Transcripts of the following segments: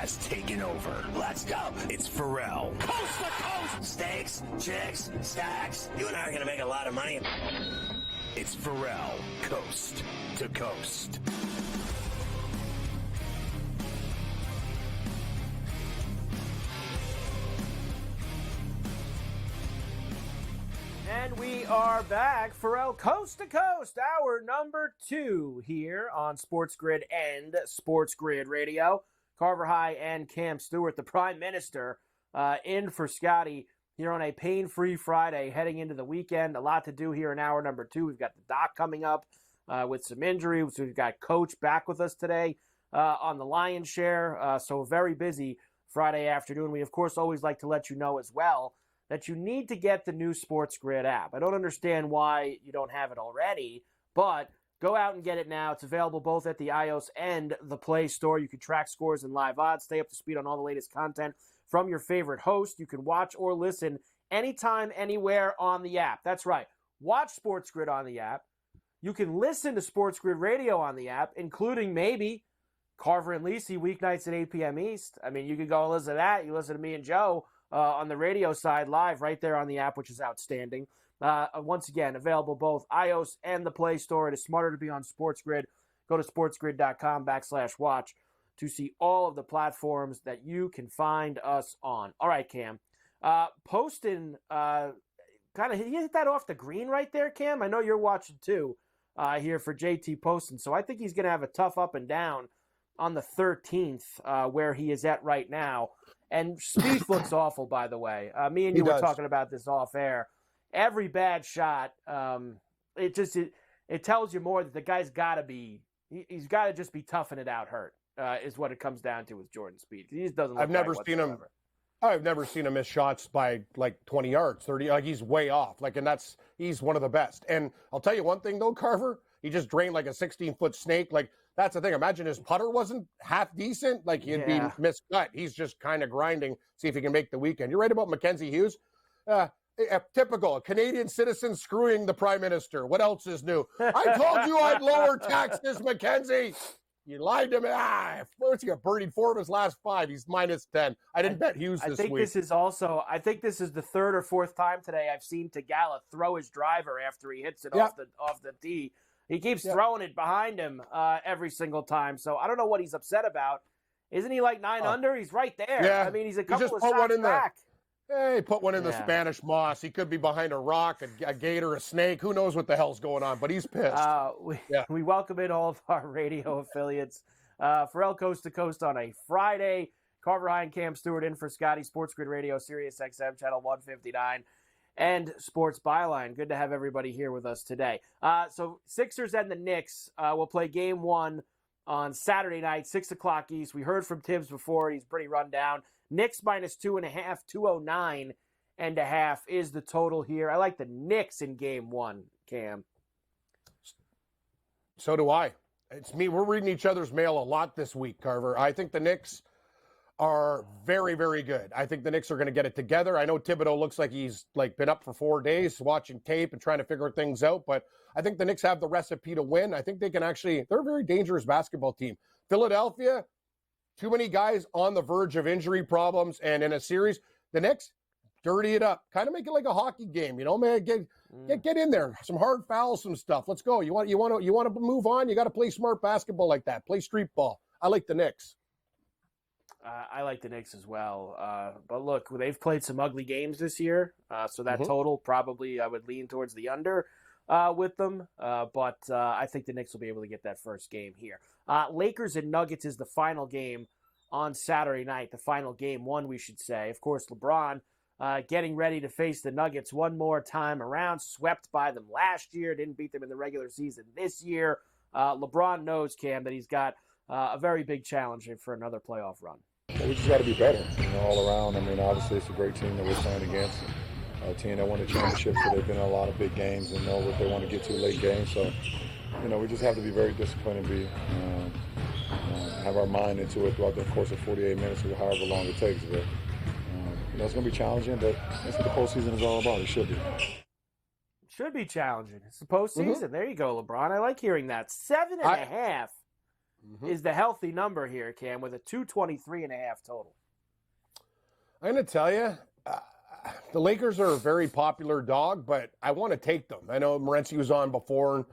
has taken over. Let's go. It's Ferrall. Coast to coast. Steaks, chicks, stacks. You and I are going to make a lot of money. It's Ferrall, coast to coast. And we are back. Ferrall, coast to coast, hour number 2 here on SportsGrid and SportsGrid Radio. Carver High and Cam Stewart, the Prime Minister, in for Scotty here on a pain-free Friday heading into the weekend. A lot to do here in hour number 2. We've got the doc coming up with some injuries. We've got Coach back with us today on the Lion's Share. So very busy Friday afternoon. We, of course, always like to let you know as well that you need to get the new SportsGrid app. I don't understand why you don't have it already, but go out and get it now. It's available both at the iOS and the Play Store. You can track scores and live odds, stay up to speed on all the latest content from your favorite host. You can watch or listen anytime, anywhere on the app. That's right. Watch SportsGrid on the app. You can listen to SportsGrid Radio on the app, including maybe Carver and Lisi weeknights at 8 p.m. East. I mean, you can go and listen to that. You listen to me and Joe on the radio side live right there on the app, which is outstanding. Once again, available both iOS and the Play Store. It is smarter to be on SportsGrid. Go to sportsgrid.com/watch to see all of the platforms that you can find us on. All right, Cam. Poston, kind of, he hit that off the green right there, Cam. I know you're watching too here for JT Poston. So I think he's going to have a tough up and down on the 13th where he is at right now. And Spieth looks awful, by the way. Me and you were talking about this off air. Every bad shot, it tells you more that the guy's got to be, he's got to just be toughing it out hurt, is what it comes down to with Jordan Spieth. He just doesn't look I've never seen him miss shots by like 20 yards, 30. Like he's way off. Like, and he's one of the best. And I'll tell you one thing though, Carver, he just drained like a 16-foot snake. Like, that's the thing. Imagine his putter wasn't half decent. Like, he'd be miscut. He's just kind of grinding, see if he can make the weekend. You're right about Mackenzie Hughes. Typical. A Canadian citizen screwing the Prime Minister. What else is new? I told you I'd lower taxes, Mackenzie. You lied to me. What's he got? Birdied 4 of his last 5. He's minus 10. I didn't bet Hughes this week. I think this is the 3rd or 4th time today I've seen Tagala throw his driver after he hits it off the tee. He keeps throwing it behind him every single time. So I don't know what he's upset about. Isn't he like 9 under? He's right there. Yeah. I mean, he's a couple of shots back. Hey, put one in the Spanish moss. He could be behind a rock, a gator, a snake. Who knows what the hell's going on? But he's pissed. We welcome in all of our radio affiliates. Ferrall Coast to Coast on a Friday. Carver High and Cam Stewart in for Scotty. SportsGrid Radio, Sirius XM, Channel 159. And Sports Byline. Good to have everybody here with us today. So Sixers and the Knicks will play Game 1 on Saturday night, 6 o'clock East. We heard from Tibbs before. He's pretty run down. Knicks minus 2.5, 209.5 is the total here. I like the Knicks in Game 1, Cam. So do I. It's me. We're reading each other's mail a lot this week, Carver. I think the Knicks are very, very good. I think the Knicks are going to get it together. I know Thibodeau looks like he's been up for 4 days watching tape and trying to figure things out, but I think the Knicks have the recipe to win. I think they can they're a very dangerous basketball team. Philadelphia, too many guys on the verge of injury problems, and in a series, the Knicks dirty it up. Kind of make it like a hockey game, man. Get in there. Some hard fouls, some stuff. Let's go. You want to move on? You got to play smart basketball like that. Play street ball. I like the Knicks. I like the Knicks as well. But look, they've played some ugly games this year, so that total probably I would lean towards the under with them. But I think the Knicks will be able to get that first game here. Lakers and Nuggets is the final game on Saturday night, the final Game 1, we should say. Of course, LeBron getting ready to face the Nuggets one more time around, swept by them last year, didn't beat them in the regular season this year. LeBron knows, Cam, that he's got a very big challenge for another playoff run. We just got to be better, all around. I mean, obviously it's a great team that we're playing against. A team that won the championship, so they've been in a lot of big games and know what they want to get to late games. So, we just have to be very disciplined and have our mind into it throughout the course of 48 minutes or however long it takes. But, it's going to be challenging, but that's what the postseason is all about. It should be. Should be challenging. It's the postseason. There you go, LeBron. I like hearing that. 7.5. is the healthy number here, Cam, with a 223.5 total. I'm going to tell you, the Lakers are a very popular dog, but I want to take them. I know Morency was on before, and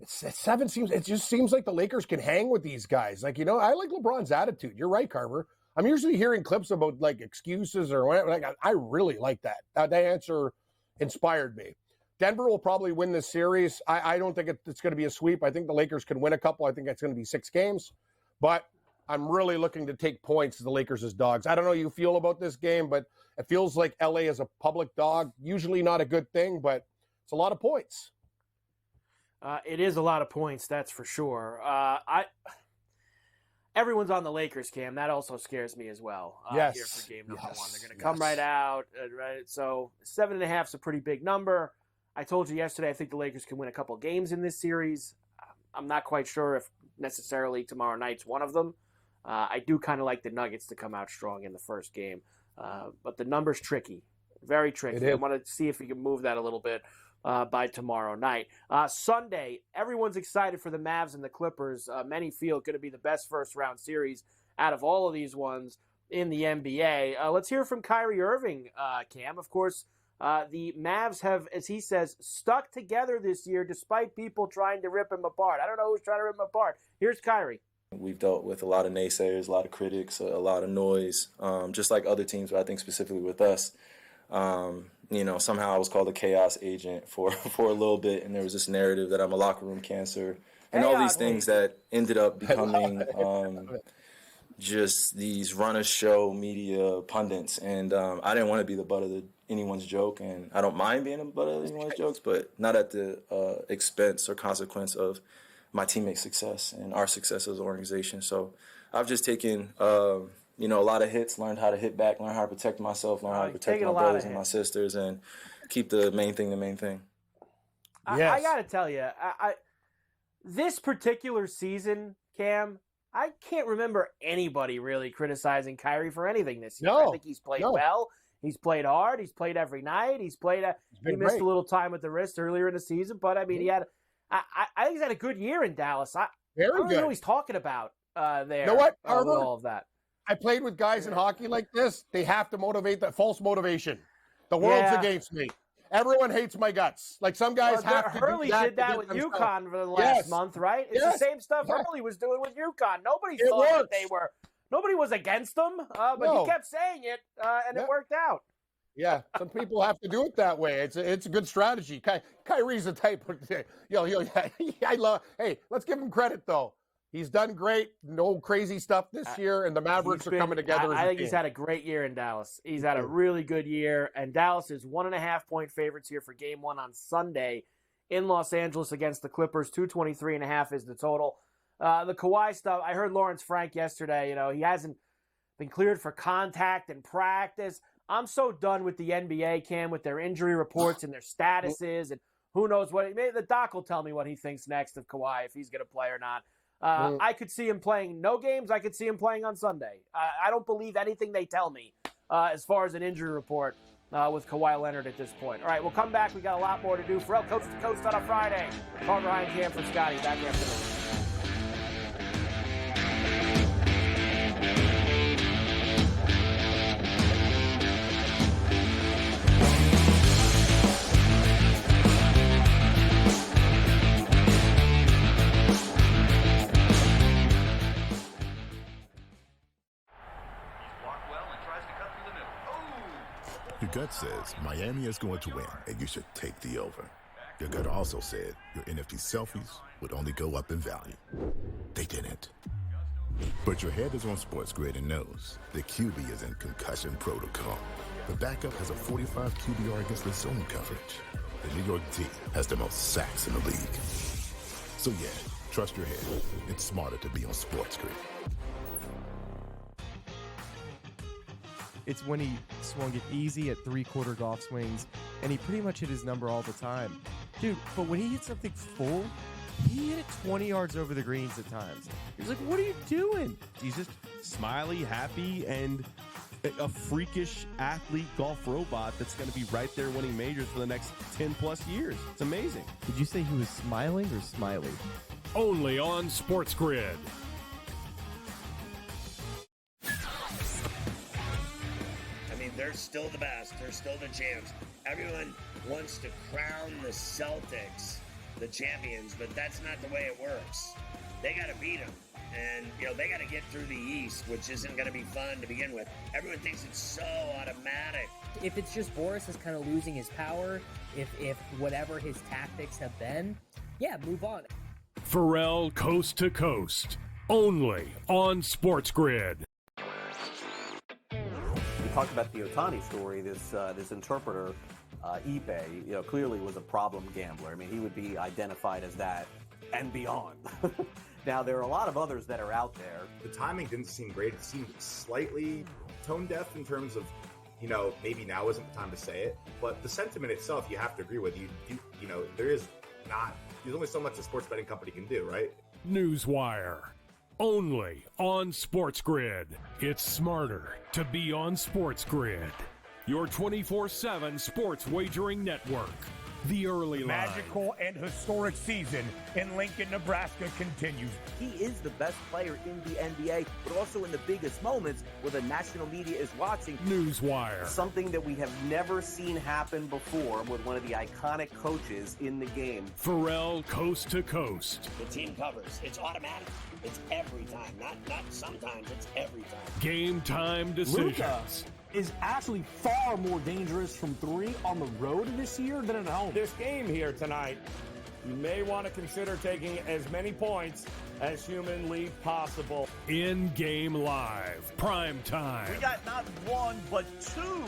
it just seems like the Lakers can hang with these guys. Like, I like LeBron's attitude. You're right, Carver. I'm usually hearing clips about like excuses or whatever. Like, I really like that. That answer inspired me. Denver will probably win this series. I don't think it's going to be a sweep. I think the Lakers can win a couple. I think it's going to be 6 games, but I'm really looking to take points as the Lakers as dogs. I don't know how you feel about this game, but it feels like LA is a public dog. Usually not a good thing, but it's a lot of points. It is a lot of points, that's for sure. Everyone's on the Lakers, Cam. That also scares me as well. Yes. Here for game number 1. They're going to come right out. Right? So 7.5 is a pretty big number. I told you yesterday I think the Lakers can win a couple games in this series. I'm not quite sure if necessarily tomorrow night's one of them. I do kind of like the Nuggets to come out strong in the first game. But the number's tricky, very tricky. I want to see if we can move that a little bit by tomorrow night. Sunday, everyone's excited for the Mavs and the Clippers. Many feel it's going to be the best first-round series out of all of these ones in the NBA. Let's hear from Kyrie Irving, Cam. Of course, the Mavs have, as he says, stuck together this year despite people trying to rip him apart. I don't know who's trying to rip him apart. Here's Kyrie. We've dealt with a lot of naysayers, a lot of critics, a lot of noise, just like other teams, but I think specifically with us. Somehow I was called a chaos agent for a little bit, and there was this narrative that I'm a locker room cancer, and all these things that ended up becoming just these run-a-show media pundits, and I didn't want to be the butt of anyone's joke, and I don't mind being the butt of anyone's jokes, but not at the expense or consequence of my teammates' success and our success as an organization. So I've just taken, a lot of hits, learned how to hit back, learned how to protect myself, learned how to protect my brothers and my sisters, and keep the main thing the main thing. Yes. I got to tell you, this particular season, Cam, I can't remember anybody really criticizing Kyrie for anything this year. I think he's played well. He's played hard. He's played every night. He missed a little time with the wrist earlier in the season, but I mean, I think he's had a good year in Dallas. I don't know what he's talking about there. You know what, with all of that. I played with guys in hockey like this. They have to motivate that false motivation. The world's against me. Everyone hates my guts. Like some guys have to Hurley do that. did that with UConn for the last month, right? It's the same stuff Hurley was doing with UConn. Nobody thought that they were. Nobody was against them, but he kept saying it, and it worked out. Yeah, some people have to do it that way. It's a good strategy. Kyrie's the type of I love. Hey, let's give him credit though. He's done great. No crazy stuff this year, and the Mavericks are coming together. I think he's had a great year in Dallas. He's had a really good year, and Dallas is 1.5-point favorites here for Game 1 on Sunday in Los Angeles against the Clippers. 223.5 is the total. The Kawhi stuff. I heard Lawrence Frank yesterday. He hasn't been cleared for contact in practice. I'm so done with the NBA, Cam, with their injury reports and their statuses, and who knows what. Maybe the doc will tell me what he thinks next of Kawhi, if he's going to play or not. I could see him playing no games. I could see him playing on Sunday. I don't believe anything they tell me as far as an injury report with Kawhi Leonard at this point. All right, we'll come back. We got a lot more to do. Ferrall, Coast to Coast on a Friday. Carver, Ryan, Cam for Scotty. Back after this. Your gut says Miami is going to win, and you should take the over. Your gut also said your NFT selfies would only go up in value. They didn't. But your head is on SportsGrid and knows the QB is in concussion protocol. The backup has a 45 QBR against the zone coverage. The New York D has the most sacks in the league. So yeah, trust your head. It's smarter to be on SportsGrid. It's when he swung it easy at three-quarter golf swings, and he pretty much hit his number all the time. Dude, but when he hit something full, he hit it 20 yards over the greens at times. He was like, what are you doing? He's just smiley, happy, and a freakish athlete golf robot that's going to be right there winning majors for the next 10-plus years. It's amazing. Did you say he was smiling or smiley? Only on SportsGrid. They're still the best. They're still the champs. Everyone wants to crown the Celtics the champions, but that's not the way it works. They got to beat them. And, they got to get through the East, which isn't going to be fun to begin with. Everyone thinks it's so automatic. If it's just Boris is kind of losing his power, if whatever his tactics have been, yeah, move on. Ferrall Coast to Coast, only on SportsGrid. We talked about the Ohtani story. This interpreter, Ipe, clearly was a problem gambler. I mean, he would be identified as that and beyond. Now, there are a lot of others that are out there. The timing didn't seem great. It seemed slightly tone deaf in terms of, maybe now isn't the time to say it. But the sentiment itself, you have to agree with. There's only so much a sports betting company can do, right? Newswire, only on SportsGrid. It's smarter to be on SportsGrid. Your 24/7 sports wagering network. The early line. Magical and historic season in Lincoln, Nebraska continues. He is the best player in the NBA, but also in the biggest moments where the national media is watching. Newswire. Something that we have never seen happen before with one of the iconic coaches in the game. Ferrall Coast to Coast. The team covers. It's automatic. It's every time. Not sometimes. It's every time. Game time decisions. Luka is actually far more dangerous from three on the road this year than at home. This game here tonight, you may want to consider taking as many points as humanly possible. In-game live, prime time. We got not one, but two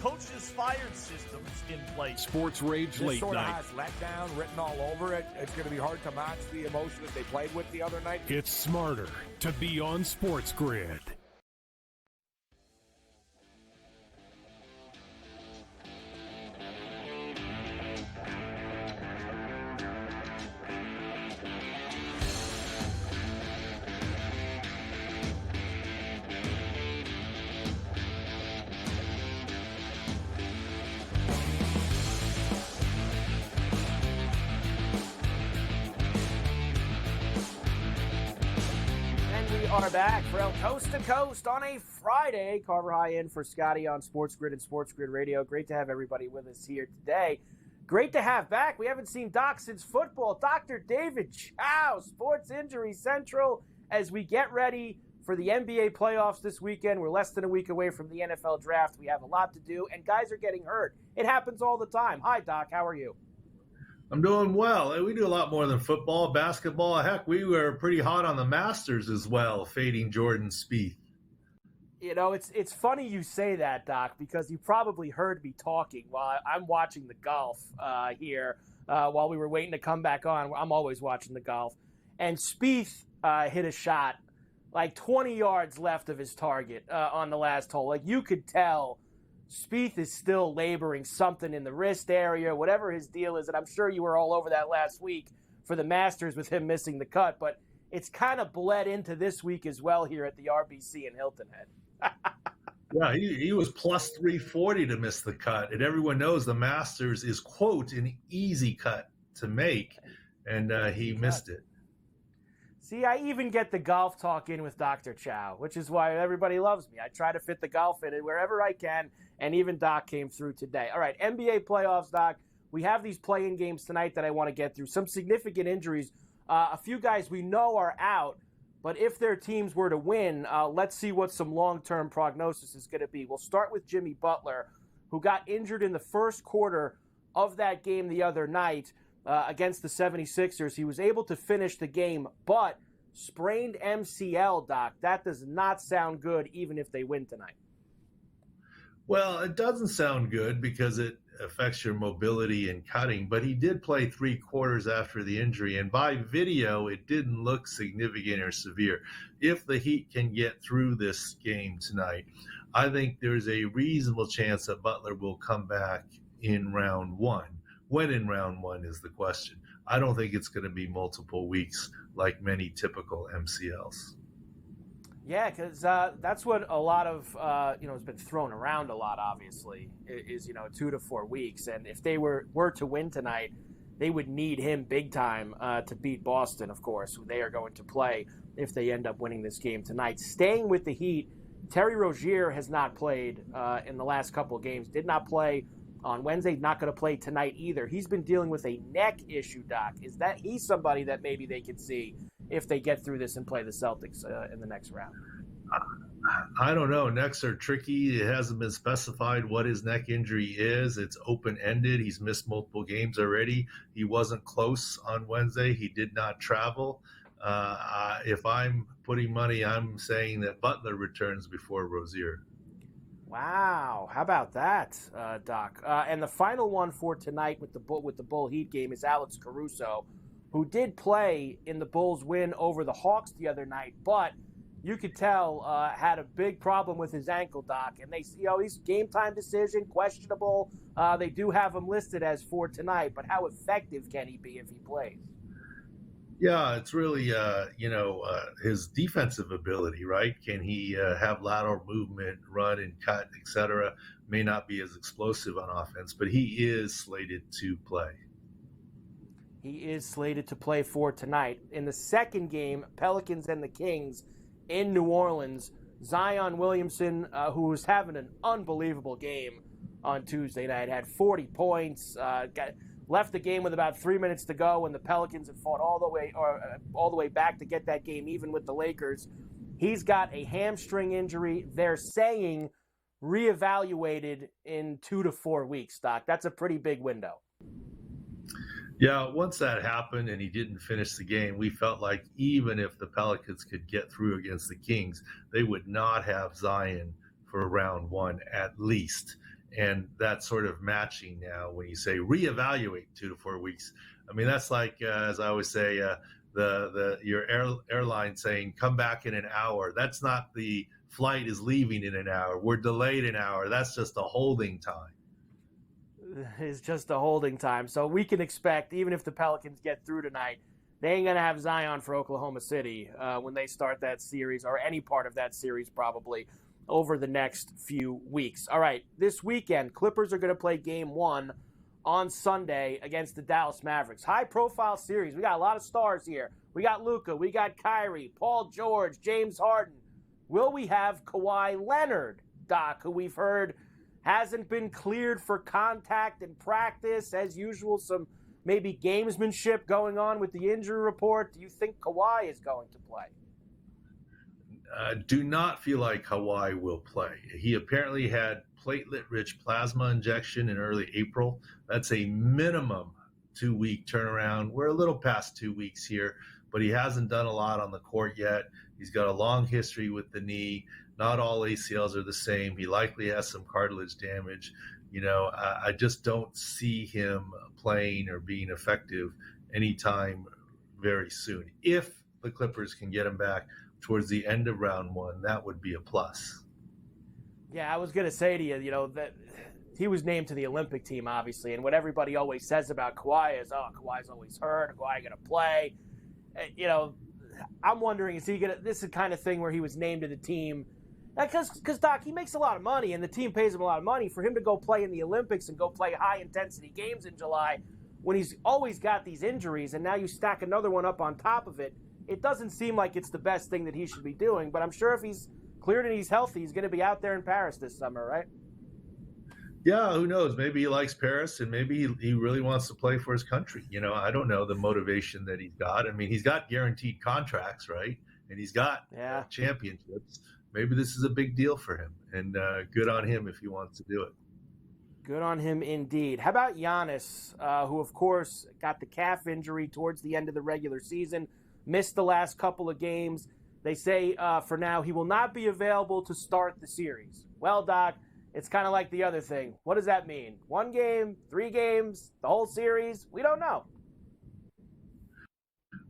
coaches fired systems in place. Sports Rage This late sort of night. has letdown written all over it. It's going to be hard to match the emotion that they played with the other night. It's smarter to be on SportsGrid. Are back, Ferrall Coast to Coast on a Friday. Carver High in for Scotty on SportsGrid and SportsGrid Radio. Great to have everybody with us here today. Great to have back. We haven't seen Doc since football. Dr. David Chow, Sports Injury Central, as we get ready for the NBA playoffs this weekend. We're less than a week away from the NFL draft. We have a lot to do, and guys are getting hurt. It happens all the time. Hi, Doc. How are you? I'm doing well. We do a lot more than football, basketball. Heck, we were pretty hot on the Masters as well, fading Jordan Spieth. It's funny you say that, Doc, because you probably heard me talking while I'm watching the golf here while we were waiting to come back on. I'm always watching the golf. And Spieth hit a shot like 20 yards left of his target on the last hole. Like, you could tell Spieth is still laboring something in the wrist area, whatever his deal is. And I'm sure you were all over that last week for the Masters with him missing the cut. But it's kind of bled into this week as well here at the RBC in Hilton Head. Yeah, he was plus 340 to miss the cut. And everyone knows the Masters is, quote, an easy cut to make. And he missed it. See, I even get the golf talk in with Dr. Chow, which is why everybody loves me. I try to fit the golf in it wherever I can, and even Doc came through today. All right, NBA playoffs, Doc. We have these play-in games tonight that I want to get through. Some significant injuries. A few guys we know are out, but if their teams were to win, let's see what some long-term prognosis is going to be. We'll start with Jimmy Butler, who got injured in the first quarter of that game the other night. Against the 76ers. He was able to finish the game, but sprained MCL, Doc. That does not sound good, even if they win tonight. Well, it doesn't sound good because it affects your mobility and cutting, but he did play 3 quarters after the injury, and by video, it didn't look significant or severe. If the Heat can get through this game tonight, I think there's a reasonable chance that Butler will come back in round 1. When in round 1 is the question. I don't think it's going to be multiple weeks like many typical MCLs. Yeah, because that's what a lot of, has been thrown around a lot, obviously, is 2 to 4 weeks. And if they were to win tonight, they would need him big time to beat Boston, of course, who they are going to play if they end up winning this game tonight. Staying with the Heat, Terry Rozier has not played in the last couple of games. Did not play on Wednesday. Not going to play tonight either. He's been dealing with a neck issue, Doc. Is that he's somebody that maybe they could see if they get through this and play the Celtics in the next round? I don't know. Necks are tricky. It hasn't been specified what his neck injury is. It's open-ended. He's missed multiple games already. He wasn't close on Wednesday. He did not travel. If I'm putting money, I'm saying that Butler returns before Rozier. Wow, how about that, Doc? And the final one for tonight with the Bull Heat game is Alex Caruso, who did play in the Bulls' win over the Hawks the other night, but you could tell had a big problem with his ankle, Doc. And he's game time decision, questionable. They do have him listed as for tonight, but how effective can he be if he plays? Yeah, it's really, his defensive ability, right? Can he have lateral movement, run and cut, etc.? May not be as explosive on offense, but he is slated to play. He is slated to play for tonight. In the second game, Pelicans and the Kings in New Orleans, Zion Williamson, who was having an unbelievable game on Tuesday night, had 40 points, left the game with about 3 minutes to go, and the Pelicans had fought all the way back to get that game even with the Lakers. He's got a hamstring injury. They're saying reevaluated in 2 to 4 weeks, Doc. That's a pretty big window. Yeah, once that happened and he didn't finish the game, we felt like even if the Pelicans could get through against the Kings, they would not have Zion for round one at least. And that's sort of matching now when you say reevaluate 2 to 4 weeks. I mean, that's like, as I always say, your airline saying, come back in an hour. That's not the flight is leaving in an hour. We're delayed an hour. That's just a holding time. It's just a holding time. So we can expect, even if the Pelicans get through tonight, they ain't going to have Zion for Oklahoma City when they start that series, or any part of that series probably, over the next few weeks. All right, this weekend, Clippers are going to play Game 1 on Sunday against the Dallas Mavericks. High-profile series. We got a lot of stars here. We got Luka, we got Kyrie, Paul George, James Harden. Will we have Kawhi Leonard, Doc, who we've heard hasn't been cleared for contact in practice? As usual, some maybe gamesmanship going on with the injury report. Do you think Kawhi is going to play? Do not feel like Kawhi will play. He apparently had platelet-rich plasma injection in early April. That's a minimum 2-week turnaround. We're a little past 2 weeks here, but he hasn't done a lot on the court yet. He's got a long history with the knee. Not all ACLs are the same. He likely has some cartilage damage. I just don't see him playing or being effective anytime very soon. If the Clippers can get him back towards the end of round one, that would be a plus. Yeah, I was going to say to you, that he was named to the Olympic team, obviously, and what everybody always says about Kawhi is, Kawhi's always hurt, Kawhi going to play. I'm wondering, is he going to – this is the kind of thing where he was named to the team – because, Doc, he makes a lot of money, and the team pays him a lot of money. For him to go play in the Olympics and go play high-intensity games in July when he's always got these injuries, and now you stack another one up on top of it, it doesn't seem like it's the best thing that he should be doing. But I'm sure if he's cleared and he's healthy, he's going to be out there in Paris this summer, right? Yeah, who knows? Maybe he likes Paris, and maybe he really wants to play for his country. I don't know the motivation that he's got. I mean, he's got guaranteed contracts, right? And he's got championships. Maybe this is a big deal for him, and good on him if he wants to do it. Good on him indeed. How about Giannis, who, of course, got the calf injury towards the end of the regular season, missed the last couple of games. They say for now he will not be available to start the series. Well, Doc, it's kind of like the other thing. What does that mean? 1 game, 3 games, the whole series? We don't know.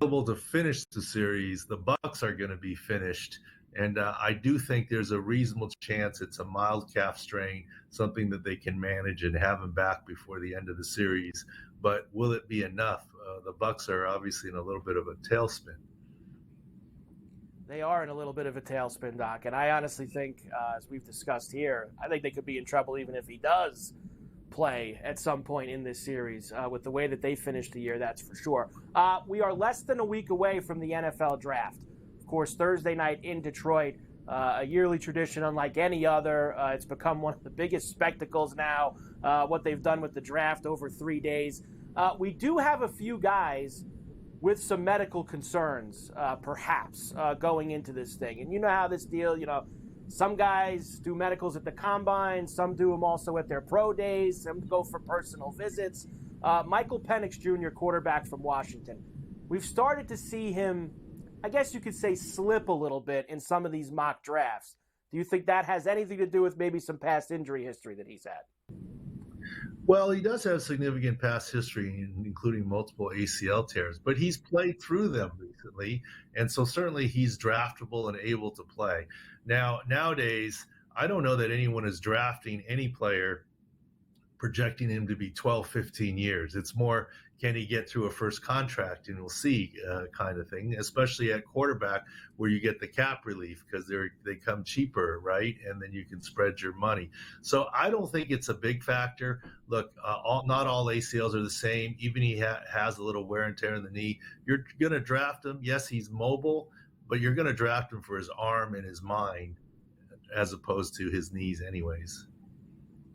Able to finish the series, the Bucks are going to be finished. And I do think there's a reasonable chance it's a mild calf strain, something that they can manage and have him back before the end of the series. But will it be enough? The Bucks are obviously in a little bit of a tailspin. They are in a little bit of a tailspin, Doc. And I honestly think, as we've discussed here, I think they could be in trouble even if he does play at some point in this series with the way that they finished the year, that's for sure. We are less than a week away from the NFL draft. Of course, Thursday night in Detroit. a yearly tradition unlike any other. It's become one of the biggest spectacles now, what they've done with the draft over 3 days. We do have a few guys with some medical concerns, perhaps, going into this thing. And you know how this deal, some guys do medicals at the combine, some do them also at their pro days, some go for personal visits. Michael Penix Jr., quarterback from Washington. We've started to see him, I guess you could say, slip a little bit in some of these mock drafts. Do you think that has anything to do with maybe some past injury history that he's had? Well, he does have significant past history, including multiple ACL tears, but he's played through them recently, and so certainly he's draftable and able to play. Nowadays, I don't know that anyone is drafting any player projecting him to be 12, 15 years. It's more, can he get through a first contract, and we'll see kind of thing, especially at quarterback where you get the cap relief because they come cheaper, right? And then you can spread your money. So I don't think it's a big factor. Look, not all ACLs are the same. Even he has a little wear and tear in the knee. You're going to draft him. Yes, he's mobile, but you're going to draft him for his arm and his mind as opposed to his knees anyways.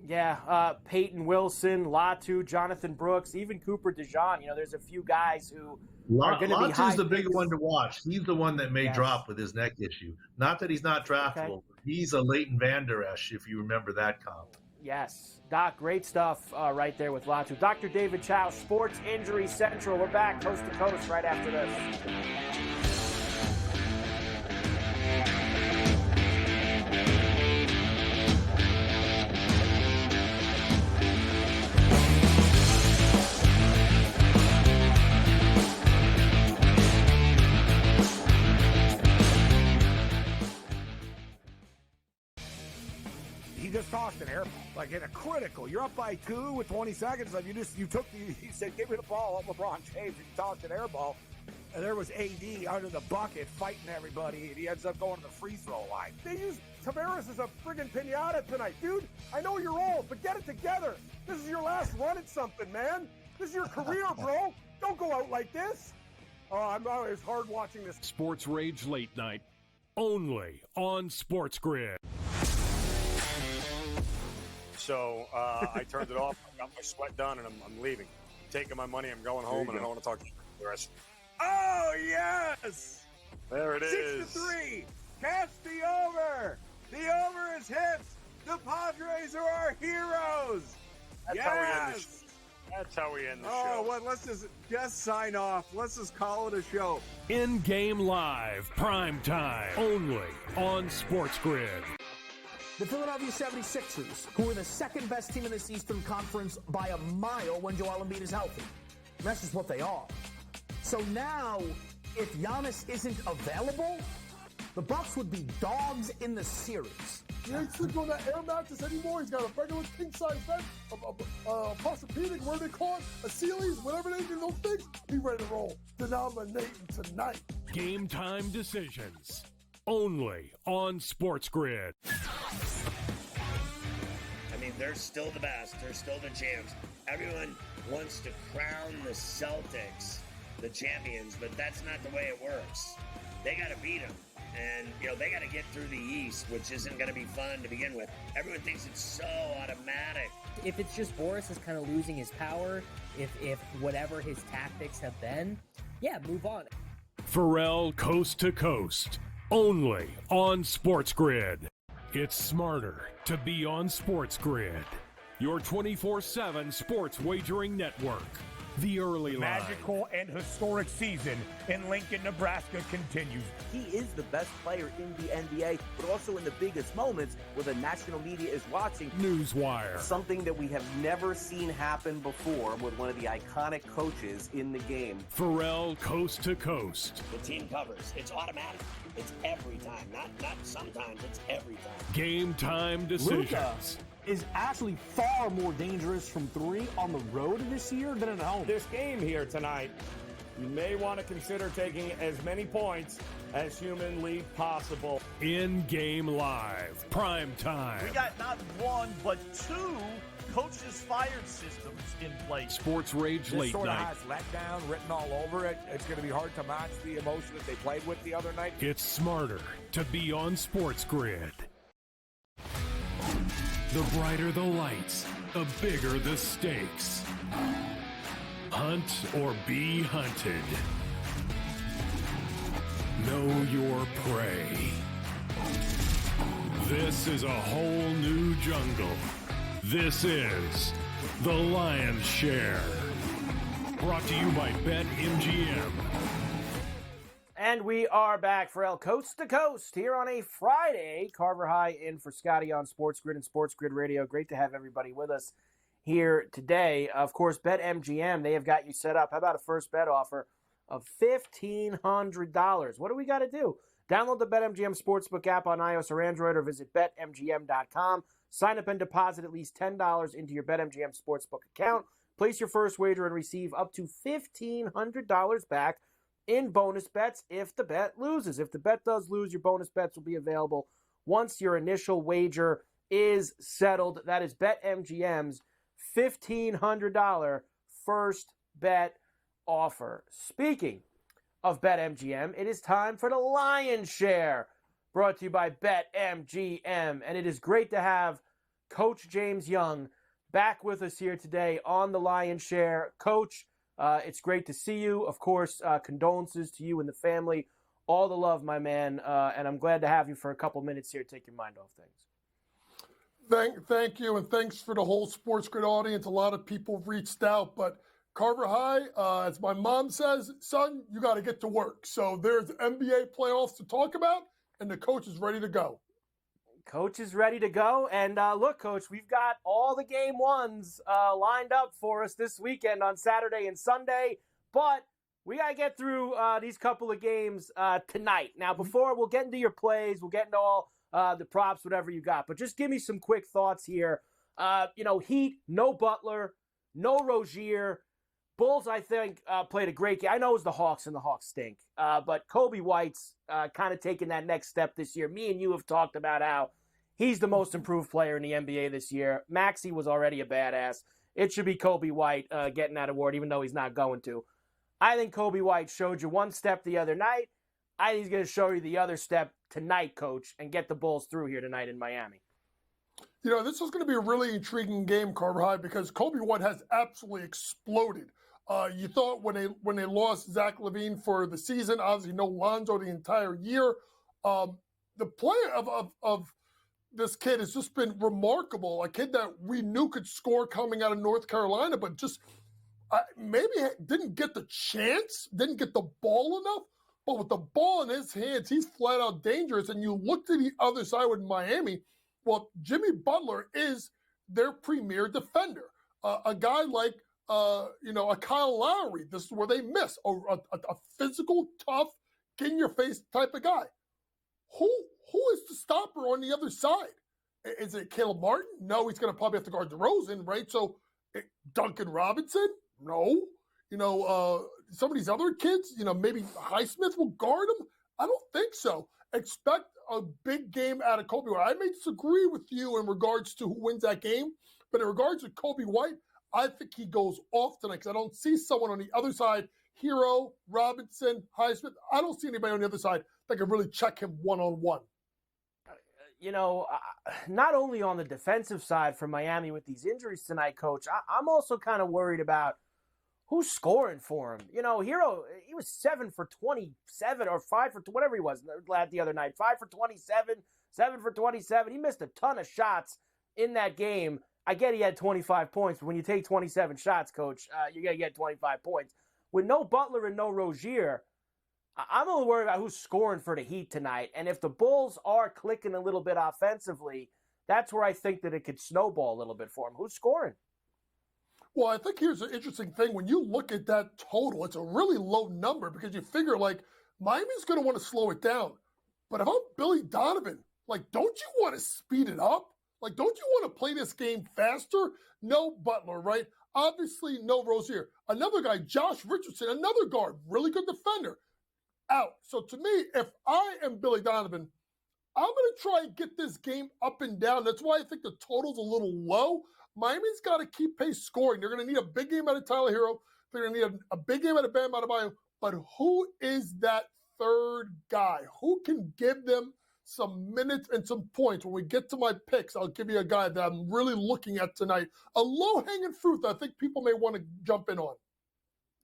Yeah, Peyton Wilson, Latu, Jonathan Brooks, even Cooper DeJean. There's a few guys who are going to be high. Latu's the big one to watch. He's the one that may drop with his neck issue. Not that he's not draftable. Okay. He's a Leighton Vander Esch, if you remember that comp. Yes. Doc, great stuff right there with Latu. Dr. David Chow, Sports Injury Central. We're back coast to coast right after this. He just tossed an air ball, like in a critical. You're up by 2 with 20 seconds left. He said, give me the ball. I'm LeBron James. And he tossed an air ball. And there was AD under the bucket fighting everybody. And he ends up going to the free throw line. They use Tavares as a friggin' pinata tonight. Dude, I know you're old, but get it together. This is your last run at something, man. This is your career, bro. Don't go out like this. Oh, it's hard watching this. Sports Rage Late Night, only on SportsGrid. So I turned it off. I got my sweat done, and I'm leaving. Taking my money. I'm going home, and I don't want to talk to you the rest. Oh, yes! There it is. 6-3. Catch the over. The over is hit. The Padres are our heroes. That's how we end the show. That's how we end the show. Oh, well, let's just sign off. Let's just call it a show. In-game live, prime time, only on SportsGrid. The Philadelphia 76ers, who are the second best team in this Eastern Conference by a mile when Joel Embiid is healthy. And that's just what they are. So now, if Giannis isn't available, the Bucks would be dogs in the series. He ain't sleeping on that air mattress anymore. He's got a regular king-size bed, a posturepedic, whatever they call it, a Sealy's, whatever they do, those things. He ready to roll. Denominating tonight. Game time decisions. Only on SportsGrid. I mean, they're still the best. They're still the champs. Everyone wants to crown the Celtics the champions, but that's not the way it works. They got to beat them. And, they got to get through the East, which isn't going to be fun to begin with. Everyone thinks it's so automatic. If it's just Boris is kind of losing his power, if whatever his tactics have been, move on. Ferrall Coast to Coast. Only on SportsGrid. It's smarter to be on SportsGrid. Your 24/7 sports wagering network. The early line. Magical and historic season in Lincoln, Nebraska continues. He is the best player in the NBA, but also in the biggest moments where the national media is watching. Newswire. Something that we have never seen happen before with one of the iconic coaches in the game. Ferrall Coast to Coast. The team covers. It's automatic. It's every time. Not sometimes. It's every time. Game time decisions. Luka is actually far more dangerous from 3 on the road this year than at home. This game here tonight, you may want to consider taking as many points as humanly possible. In-game live, prime time. We got not 1, but 2 coaches fired systems in place. Sports Rage This Late sort of Night. has letdown written all over it. It's going to be hard to match the emotion that they played with the other night. It's smarter to be on Sports Grid. The brighter the lights, the bigger the stakes. Hunt or be hunted. Know your prey. This is a whole new jungle. This is The Lion's Share. Brought to you by BetMGM. And we are back for El Coast to Coast here on a Friday. Carver High in for Scotty on Sports Grid and Sports Grid Radio. Great to have everybody with us here today. Of course, BetMGM, they have got you set up. How about a first bet offer of $1,500? What do we got to do? Download the BetMGM Sportsbook app on iOS or Android or visit BetMGM.com. Sign up and deposit at least $10 into your BetMGM Sportsbook account. Place your first wager and receive up to $1,500 back in bonus bets if the bet loses. If the bet does lose, your bonus bets will be available once your initial wager is settled. That is BetMGM's $1,500 first bet offer. Speaking of BetMGM, it is time for the Lion's Share, brought to you by BetMGM. And it is great to have Coach James Young back with us here today on the Lion's Share. Coach, it's great to see you. Of course, condolences to you and the family. All the love, my man. And I'm glad to have you for a couple minutes here to take your mind off things. Thank you, and thanks for the whole Sports Grid audience. A lot of people reached out, but Carver High, as my mom says, son, you got to get to work. So there's NBA playoffs to talk about, and the coach is ready to go. Coach is ready to go. And look, Coach, we've got all the game ones lined up for us this weekend on Saturday and Sunday. But we got to get through these couple of games tonight. Now, before we'll get into your plays, we'll get into all the props, whatever you got. But just give me some quick thoughts here. Heat, no Butler, no Rozier. Bulls, I think, played a great game. I know it was the Hawks, and the Hawks stink. But Kobe White's kind of taking that next step this year. Me and you have talked about how he's the most improved player in the NBA this year. Maxey was already a badass. It should be Kobe White getting that award, even though he's not going to. I think Kobe White showed you one step the other night. I think he's going to show you the other step tonight, Coach, and get the Bulls through here tonight in Miami. This is going to be a really intriguing game, Carver High, because Kobe White has absolutely exploded. You thought when they lost Zach LaVine for the season, obviously no Lonzo the entire year. The play of this kid has just been remarkable. A kid that we knew could score coming out of North Carolina, but just maybe didn't get the chance, didn't get the ball enough. But with the ball in his hands, he's flat out dangerous. And you look to the other side with Miami. Well, Jimmy Butler is their premier defender. A guy like a Kyle Lowry, this is where they miss. A physical, tough, get in your face type of guy. Who is the stopper on the other side? Is it Caleb Martin? No, he's going to probably have to guard DeRozan, right? So Duncan Robinson? No. Some of these other kids, maybe Highsmith will guard him. I don't think so. Expect a big game out of Kobe White. I may disagree with you in regards to who wins that game, but in regards to Kobe White, I think he goes off tonight because I don't see someone on the other side, Hero, Robinson, Highsmith. I don't see anybody on the other side that can really check him one-on-one. Not only on the defensive side for Miami with these injuries tonight, Coach, I'm also kind of worried about who's scoring for him. Hero, he was 7 for 27 or 5 for whatever he was the other night. 5 for 27, 7 for 27. He missed a ton of shots in that game. I get he had 25 points, but when you take 27 shots, Coach, you're going to get 25 points. With no Butler and no Rozier, I'm a little worried about who's scoring for the Heat tonight. And if the Bulls are clicking a little bit offensively, that's where I think that it could snowball a little bit for them. Who's scoring? Well, I think here's an interesting thing. When you look at that total, it's a really low number because you figure, Miami's going to want to slow it down. But if I'm Billy Donovan, don't you want to speed it up? Don't you want to play this game faster? No Butler, right? Obviously, no Rozier. Another guy, Josh Richardson, another guard, really good defender, out. So to me, if I am Billy Donovan, I'm going to try and get this game up and down. That's why I think the total's a little low. Miami's got to keep pace scoring. They're going to need a big game out of Tyler Hero. They're going to need a big game out of Bam Adebayo. But who is that third guy? Who can give them some minutes and some points? When we get to my picks, I'll give you a guy that I'm really looking at tonight. A low-hanging fruit that I think people may want to jump in on.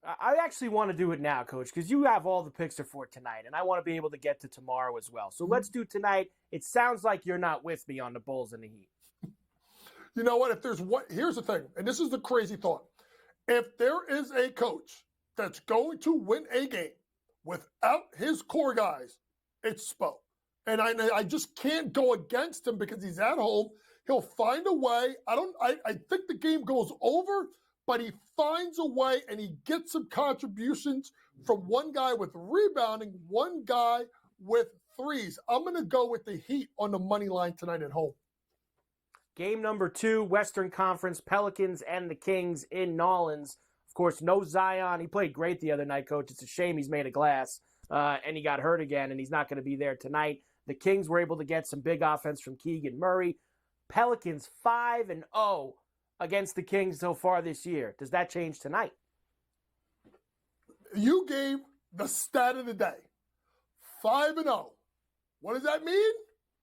I actually want to do it now, Coach, because you have all the picks for tonight, and I want to be able to get to tomorrow as well. So let's do tonight. It sounds like you're not with me on the Bulls and the Heat. You know what? Here's the thing, and this is the crazy thought. If there is a coach that's going to win a game without his core guys, it's Spo. And I just can't go against him because he's at home. He'll find a way. I think the game goes over, but he finds a way and he gets some contributions from one guy with rebounding, one guy with threes. I'm going to go with the Heat on the money line tonight at home. Game number 2, Western Conference, Pelicans and the Kings in Nolans. Of course, no Zion. He played great the other night, Coach. It's a shame he's made of glass, and he got hurt again, and he's not going to be there tonight. The Kings were able to get some big offense from Keegan Murray. Pelicans 5-0 against the Kings so far this year. Does that change tonight? You gave the stat of the day. 5-0. What does that mean?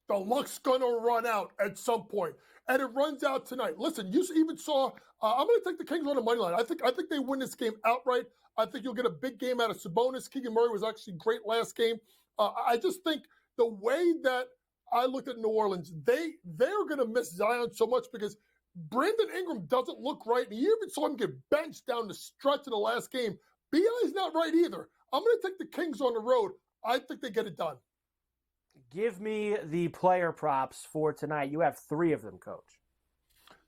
The luck's going to run out at some point, and it runs out tonight. Listen, you even saw. I'm going to take the Kings on the money line. I think they win this game outright. I think you'll get a big game out of Sabonis. Keegan Murray was actually great last game. I just think the way that I looked at New Orleans, they're going to miss Zion so much because Brandon Ingram doesn't look right. And you even saw him get benched down the stretch of the last game. B.I.'s not right either. I'm going to take the Kings on the road. I think they get it done. Give me the player props for tonight. You have 3 of them, Coach.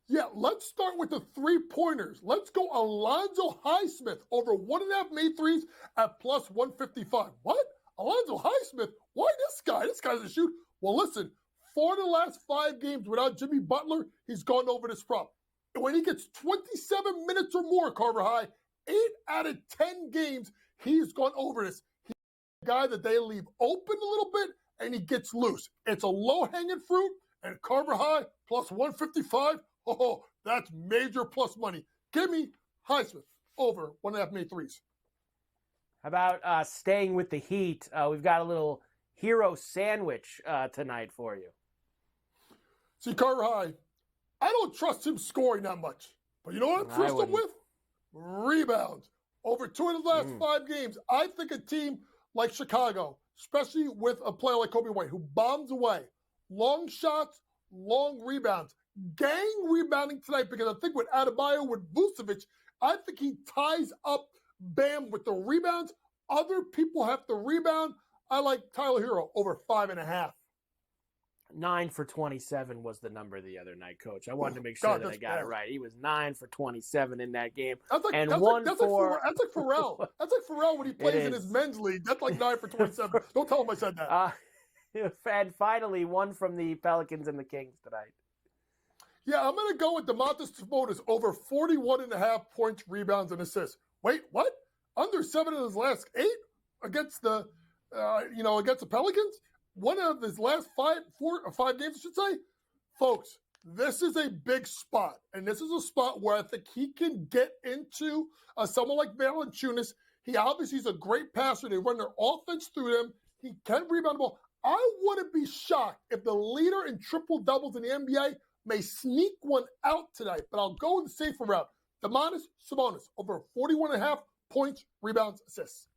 Yeah, let's start with the 3-pointers. Let's go Alonzo Highsmith over 1.5 made threes at plus 155. What? Alonzo Highsmith? Why this guy? This guy doesn't shoot. Well, listen, 4 of the last 5 games without Jimmy Butler, he's gone over this prop. And when he gets 27 minutes or more, Carver High, 8 out of 10 games, he's gone over this. He's a guy that they leave open a little bit, and he gets loose. It's a low-hanging fruit, and Carver High plus 155. Oh, that's major plus money. Give me Highsmith over 1.5 made threes. How about staying with the Heat? We've got a little hero sandwich tonight for you. See, Carver High, I don't trust him scoring that much. But you know what I trust him with? Rebounds. Over 2 of the last 5 games, I think a team like Chicago, especially with a player like Kobe White, who bombs away, long shots, long rebounds, gang rebounding tonight, because I think with Adebayo, with Vucevic, I think he ties up Bam with the rebounds. Other people have to rebound. I like Tyler Hero over 5.5. 9 for 27 was the number the other night, Coach. I wanted to make sure that I got it right. He was 9 for 27 in that game. That's like Ferrall. That's like Ferrall when he plays in his men's league. That's like 9 for 27. Don't tell him I said that. And finally, one from the Pelicans and the Kings tonight. Yeah, I'm going to go with Domantas Sabonis over 41.5 points, rebounds, and assists. Wait, what? Under 7 of his last 8 against the, against the Pelicans? One of his last 5 games, I should say. Folks, this is a big spot, and this is a spot where I think he can get into someone like Valanciunas. He obviously is a great passer. They run their offense through him. He can rebound the ball. I wouldn't be shocked if the leader in triple-doubles in the NBA may sneak one out tonight, but I'll go the safer route. Domantas Sabonis over 41.5 points, rebounds, assists.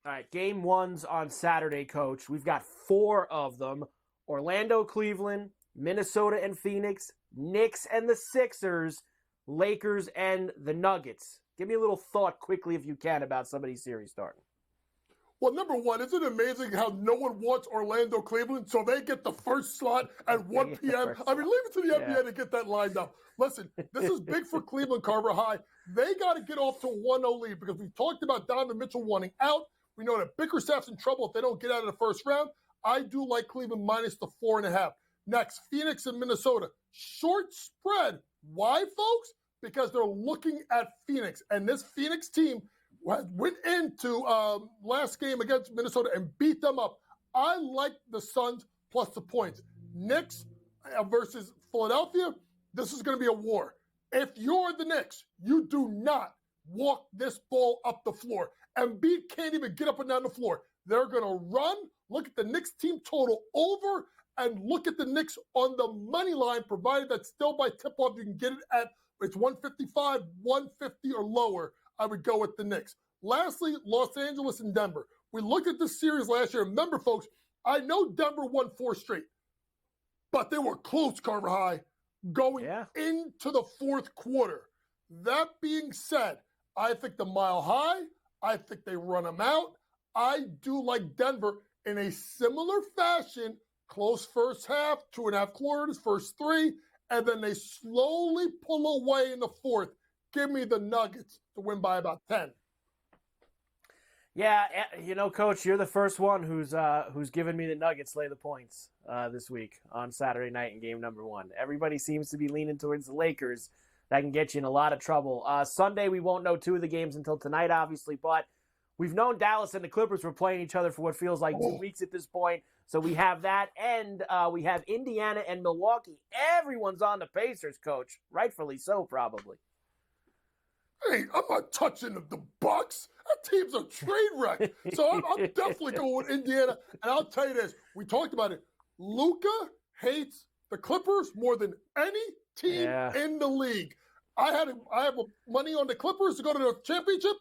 All right, game 1's on Saturday, Coach. We've got 4 of them. Orlando, Cleveland, Minnesota and Phoenix, Knicks and the Sixers, Lakers and the Nuggets. Give me a little thought quickly, if you can, about some of these series starting. Well, number one, isn't it amazing how no one wants Orlando, Cleveland, so they get the first slot at 1 p.m.? I mean, leave it to the NBA to get that lined up. Listen, this is big for Cleveland, Carver High. They got to get off to a 1-0 lead because we've talked about Donovan Mitchell wanting out. We know that Bickerstaff's in trouble if they don't get out of the first round. I do like Cleveland minus the 4.5. Next, Phoenix and Minnesota. Short spread. Why, folks? Because they're looking at Phoenix. And this Phoenix team went into last game against Minnesota and beat them up. I like the Suns plus the points. Knicks versus Philadelphia, this is going to be a war. If you're the Knicks, you do not walk this ball up the floor. Embiid can't even get up and down the floor. They're going to run, look at the Knicks team total over, and look at the Knicks on the money line, provided that still by tip-off you can get it at, it's 155, 150 or lower. I would go with the Knicks. Lastly, Los Angeles and Denver. We looked at this series last year. Remember, folks, I know Denver won 4 straight, but they were close, Carver High, going into the fourth quarter. That being said, I think the Mile High, I think they run them out. I do like Denver in a similar fashion, close first half, 2.5 quarters, first 3, and then they slowly pull away in the fourth. Give me the Nuggets to win by about 10. Yeah, Coach, you're the first one who's given me the Nuggets lay the points this week on Saturday night in game number 1. Everybody seems to be leaning towards the Lakers. That can get you in a lot of trouble. Sunday, we won't know 2 of the games until tonight, obviously, but we've known Dallas and the Clippers were playing each other for what feels like 2 weeks at this point. So we have that, and we have Indiana and Milwaukee. Everyone's on the Pacers, Coach. Rightfully so, probably. Hey, I'm not touching the Bucks. That team's a train wreck. So I'm definitely going with Indiana. And I'll tell you this. We talked about it. Luka hates the Clippers more than any team in the league. I have money on the Clippers to go to the championship.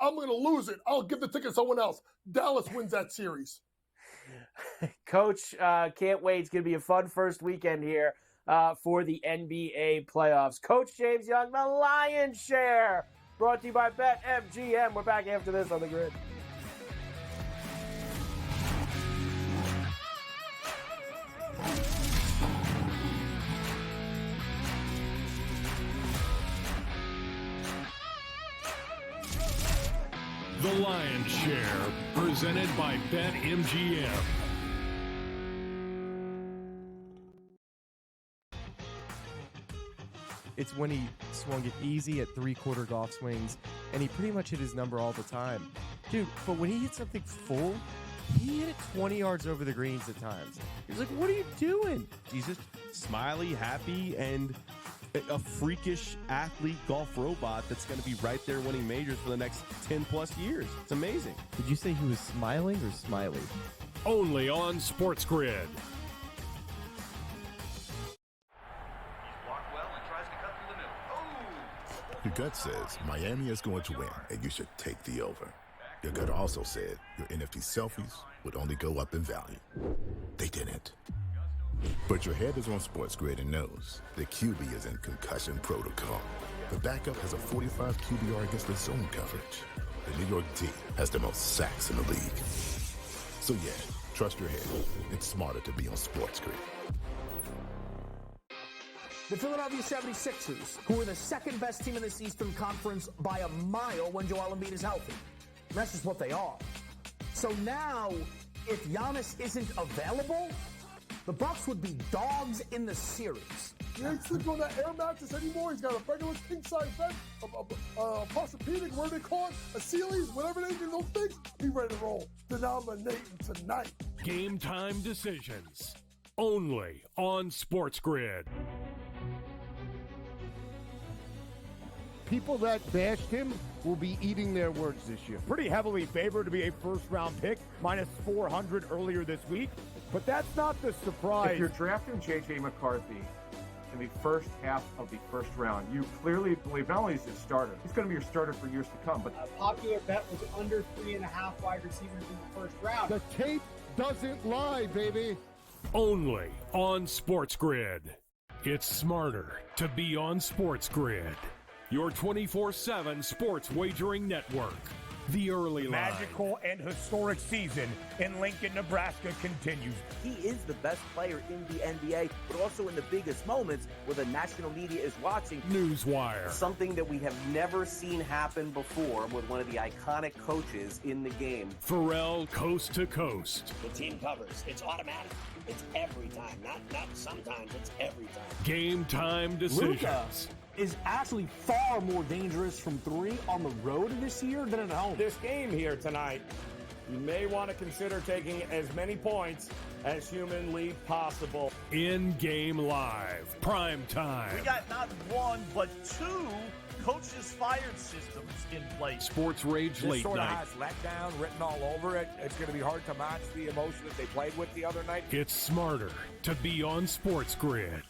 I'm going to lose it. I'll give the ticket to someone else. Dallas wins that series. Coach, can't wait. It's going to be a fun first weekend here for the NBA playoffs. Coach James Young, the Lion's Share, brought to you by BetMGM. We're back after this on the Grid. The Lion's Share, presented by BetMGM. It's when he swung it easy at 3-quarter golf swings, and he pretty much hit his number all the time. Dude, but when he hit something full, he hit it 20 yards over the greens at times. He was like, what are you doing? He's just smiley, happy, and a freakish athlete golf robot that's going to be right there winning majors for the next 10-plus years. It's amazing. Did you say he was smiling or smiley? Only on SportsGrid. Your gut says Miami is going to win, and you should take the over. Your gut also said your NFT selfies would only go up in value. They didn't. But your head is on SportsGrid and knows the QB is in concussion protocol. The backup has a 45 QBR against the zone coverage. The New York D has the most sacks in the league. So yeah, trust your head. It's smarter to be on SportsGrid. The Philadelphia 76ers, who are the second best team in this Eastern Conference by a mile when Joel Embiid is healthy. That's just what they are. So now, if Giannis isn't available, the Bucks would be dogs in the series. He ain't sleeping on that air mattress anymore. He's got a regular king-size bed, a Posturepedic, what do they call it? A Sealy's, whatever they do, those things. He ready to roll. Denominating tonight. Game time decisions. Only on SportsGrid. People that bashed him will be eating their words this year. Pretty heavily favored to be a first-round pick, minus 400 earlier this week. But that's not the surprise. If you're drafting J.J. McCarthy in the first half of the first round, you clearly believe not only is he a starter, he's going to be your starter for years to come. But a popular bet was under 3.5 wide receivers in the first round. The tape doesn't lie, baby. Only on SportsGrid. It's smarter to be on SportsGrid. Your 24/7 sports wagering network. The early line. Magical and historic season in Lincoln, Nebraska continues. He is the best player in the NBA, but also in the biggest moments where the national media is watching. Newswire. Something that we have never seen happen before with one of the iconic coaches in the game. Ferrall, coast to coast. The team covers. It's automatic. It's every time. Not sometimes. It's every time. Game time decisions. Luka is actually far more dangerous from 3 on the road this year than at home. This game here tonight you may want to consider taking as many points as humanly possible. In-game live, prime time. We got not one, but two coaches fired systems in place. Sports Rage This Late sort of Night. has letdown written all over it. It's going to be hard to match the emotion that they played with the other night. It's smarter to be on Sports Grid.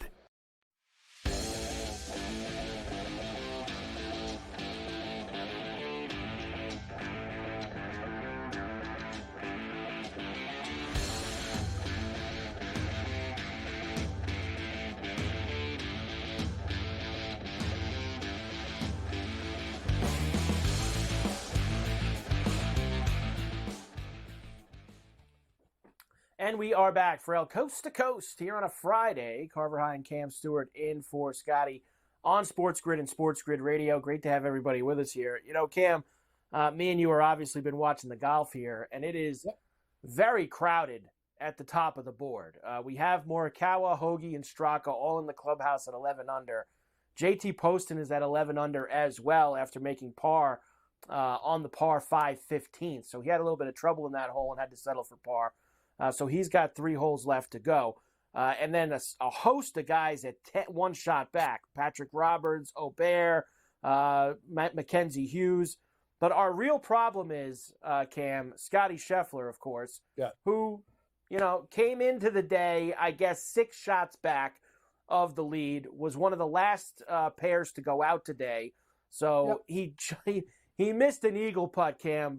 And we are back, Ferrall, coast to coast here on a Friday. Carver High and Cam Stewart in for Scotty on Sports Grid and Sports Grid Radio. Great to have everybody with us here. You know, Cam, me and you are obviously been watching the golf here, and it is very crowded at the top of the board. We have Morikawa, Hoagie, and Straka all in the clubhouse at 11 under. JT Poston is at 11 under as well after making par on the par 5 15th. So he had a little bit of trouble in that hole and had to settle for par. So he's got 3 holes left to go. And then a host of guys at 1 shot back. Patrick Roberts, Aubert, Mackenzie Hughes. But our real problem is, Cam, Scotty Scheffler, of course, who, you know, came into the day, I guess, 6 shots back of the lead, was one of the last pairs to go out today. So he missed an eagle putt, Cam,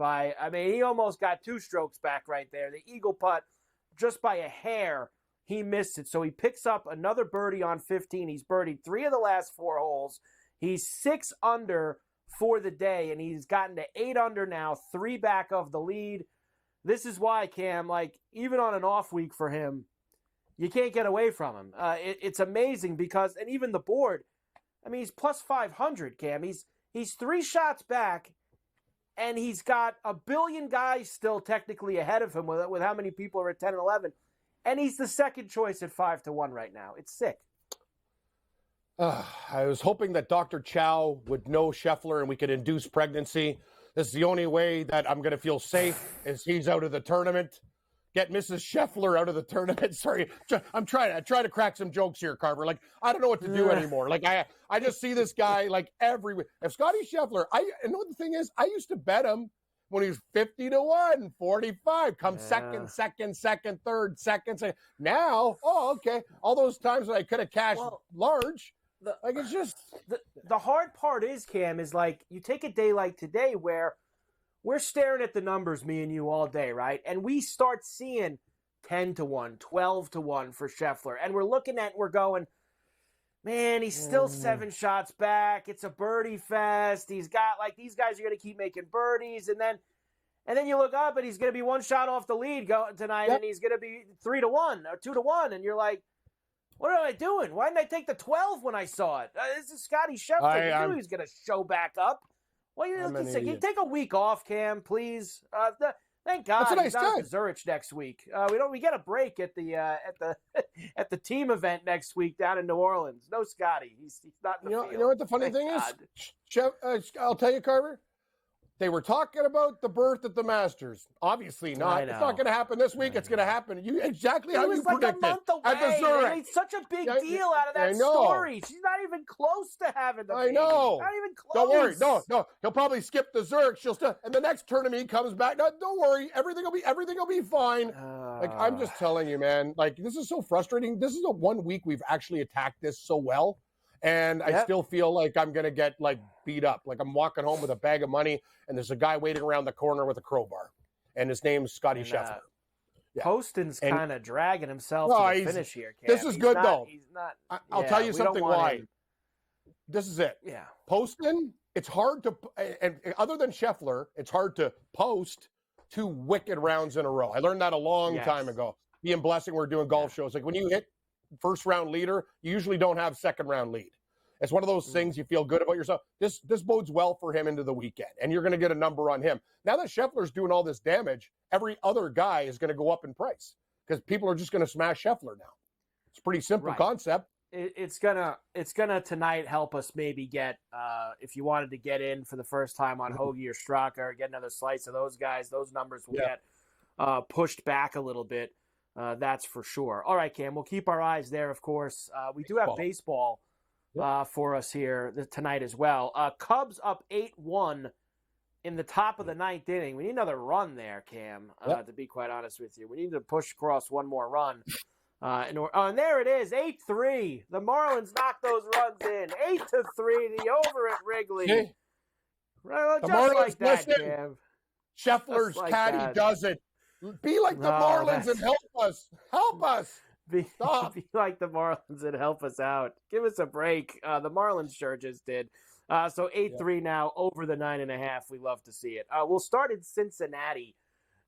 he almost got 2 strokes back right there. The eagle putt, just by a hair, he missed it. So he picks up another birdie on 15. He's birdied 3 of the last 4 holes. He's 6 under for the day, and he's gotten to 8 under now, 3 back of the lead. This is why, Cam, even on an off week for him, you can't get away from him. It's amazing because, and even the board, he's plus 500, Cam. He's 3 shots back, and he's got a billion guys still technically ahead of him with how many people are at 10 and 11. And he's the second choice at 5-1 right now. It's sick. I was hoping that Dr. Chow would know Scheffler and we could induce pregnancy. This is the only way that I'm going to feel safe is he's out of the tournament. Get Mrs. Scheffler out of the tournament. Sorry, I'm trying to crack some jokes here, Carver. I don't know what to do anymore. I just see this guy every week. If Scotty Scheffler, and what the thing is, I used to bet him when he was 50-1, 45, come second, third, second. Now, okay, all those times that I could have cashed large. It's just the hard part is, Cam, is you take a day like today where we're staring at the numbers, me and you, all day, right? And we start seeing 10-1, 12-1 for Scheffler. And we're going, man, he's still 7 shots back. It's a birdie fest. He's got, these guys are going to keep making birdies. And then you look up and he's going to be 1 shot off the lead tonight. And he's going to be 3-1 or 2-1. And you're like, what am I doing? Why didn't I take the 12 when I saw it? This is Scotty Scheffler. You knew he was going to show back up. Well, can you take a week off, Cam, please? Thank God he's not at Zurich next week. We get a break at the at the team event next week down in New Orleans. No Scotty. He's not in the field. You know what the funny thing is? I'll tell you, Carver. They were talking about the birth at the Masters. Obviously not. It's not going to happen this week. It's going to happen. Exactly how you predicted. A month away. At the Zurich. It's such a big deal out of that story. She's not even close to having the baby. I know. Not even close. Don't worry. No. He'll probably skip the Zurich. And the next tournament he comes back. No, don't worry. Everything will be fine. I'm just telling you, man. This is so frustrating. This is the 1 week we've actually attacked this so well. And I still feel like I'm going to get beat up. I'm walking home with a bag of money and there's a guy waiting around the corner with a crowbar. And his name's Scotty Scheffler. Poston's kind of dragging himself to the finish here, Cam. This is good, though. He's not. I'll tell you something why. This is it. Yeah. Poston, it's hard to, and other than Scheffler, it's hard to post 2 wicked rounds in a row. I learned that a long time ago. Me and Blessing were doing golf shows. When you hit first round leader, you usually don't have second round lead. It's one of those things you feel good about yourself. This bodes well for him into the weekend, and you're going to get a number on him. Now that Scheffler's doing all this damage, every other guy is going to go up in price because people are just going to smash Scheffler now. It's a pretty simple concept. it's gonna tonight help us maybe get if you wanted to get in for the first time on Hoagie or Straka or get another slice of those guys, those numbers will get pushed back a little bit. That's for sure. All right, Cam, we'll keep our eyes there. Of course, we do have baseball for us here tonight as well. Cubs up 8-1 in the top of the ninth inning. We need another run there, Cam. To be quite honest with you, we need to push across one more run. And there it is, 8-3. The Marlins knocked those runs in, 8-3. The over at Wrigley. Hey, Well, the just Marlins, like that, listen, Cam. Scheffler's like caddy that. does it. Be like the Marlins and help us. Help us. Be Stop. like the Marlins and help us out. Give us a break. The Marlins sure just did. So 8-3 now, over the 9.5. We love to see it. We'll start in Cincinnati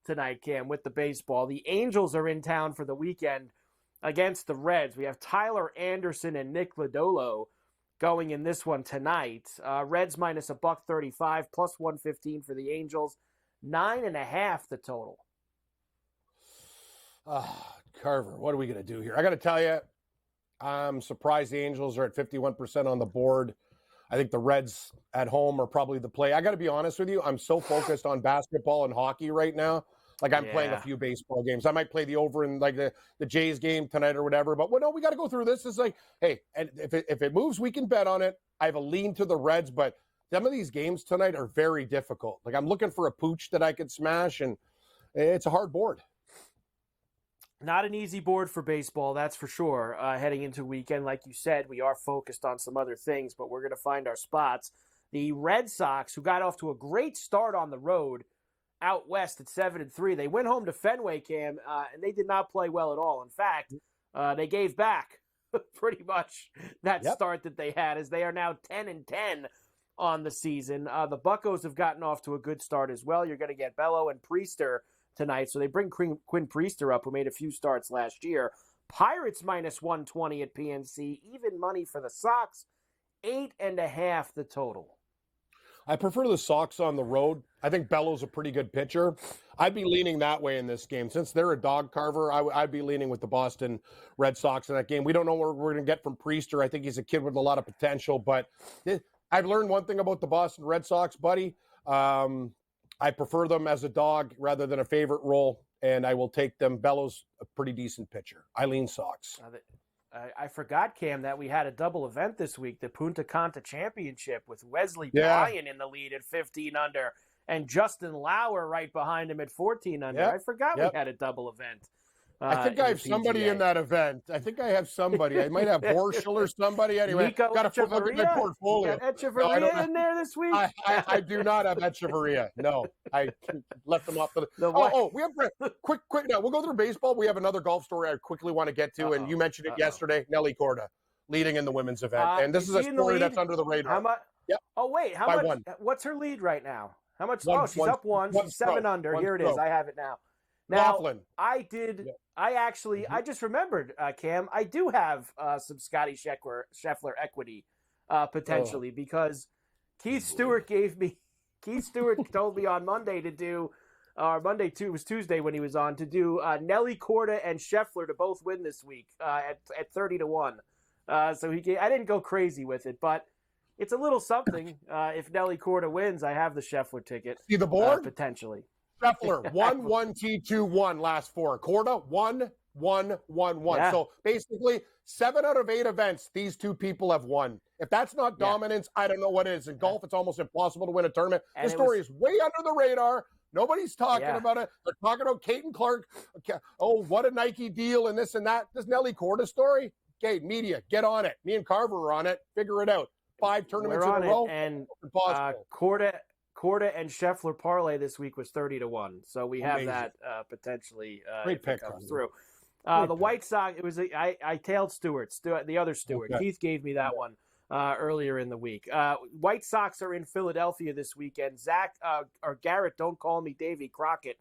tonight, Cam, with the baseball. The Angels are in town for the weekend against the Reds. We have Tyler Anderson and Nick Lodolo going in this one tonight. Reds minus $135, plus 115 for the Angels. 9.5 the total. Carver, what are we going to do here? I got to tell you, I'm surprised the Angels are at 51% on the board. I think the Reds at home are probably the play. I got to be honest with you. I'm so focused on basketball and hockey right now. Like I'm playing a few baseball games. I might play the over in like the Jays game tonight or whatever. But no, we got to go through this. It's like, hey, and if it moves, we can bet on it. I have a lean to the Reds, but some of these games tonight are very difficult. Like I'm looking for a pooch that I could smash, and it's a hard board. Not an easy board for baseball, that's for sure. Heading into weekend, like you said, we are focused on some other things, but we're going to find our spots. The Red Sox, who got off to a great start on the road out west at 7-3, they went home to Fenway, Cam, and they did not play well at all. In fact, they gave back pretty much that start that they had, as they are now 10-10 on the season. The Buccos have gotten off to a good start as well. You're going to get Bello and Priester tonight. So they bring Quinn Priester up, who made a few starts last year. Pirates minus 120 at PNC. Even money for the Sox. 8.5 the total. I prefer the Sox on the road. I think Bello's a pretty good pitcher. I'd be leaning that way in this game. Since they're a dog carver, I'd be leaning with the Boston Red Sox in that game. We don't know what we're going to get from Priester. I think he's a kid with a lot of potential. But I've learned one thing about the Boston Red Sox, buddy. I prefer them as a dog rather than a favorite role, and I will take them. Bello's a pretty decent pitcher. I lean Sox. I forgot, Cam, that we had a double event this week, the Punta Cana Championship, with Wesley Bryan in the lead at 15 under and Justin Lauer right behind him at 14 under. I forgot we had a double event. I think I have somebody in that event. I think I have somebody. I might have Horschel or somebody. Anyway, got to look at my portfolio. You got Echeverria in there this week? I do not have Echeverria. No, I left them off. We have quick. Now we'll go through baseball. We have another golf story I quickly want to get to, and you mentioned it yesterday. Nelly Corda leading in the women's event, and this is a story that's under the radar. How much? Yep. Oh wait, how much? One. What's her lead right now? How much? She's up one. She's 7 under. Here it is. I have it now. Now, Laughlin. I just remembered, Cam, I do have some Scotty Scheffler equity potentially because Keith Stewart told me on Monday to do, it was Tuesday when he was on, to do Nelly Corda and Scheffler to both win this week at 30-1. So I didn't go crazy with it, but it's a little something. If Nelly Corda wins, I have the Scheffler ticket. See the board? Potentially. Scheffler, 1-1-T-2-1 last 4. Corda, 1-1-1-1. Yeah. So basically, 7 out of 8 events, these two people have won. If that's not dominance, I don't know what is. In golf, it's almost impossible to win a tournament. This story is way under the radar. Nobody's talking about it. They're talking about Caden Clark. Oh, what a Nike deal and this and that. This Nelly Corda story? Okay, media, get on it. Me and Carver are on it. Figure it out. 5 tournaments in a row. And Corda and Scheffler parlay this week was 30-1, so we have that potentially Great if pick, it comes through. The White Sox, it was I tailed the other Stewart. Okay. Keith gave me that one earlier in the week. White Sox are in Philadelphia this weekend. Garrett, don't call me Davy Crockett,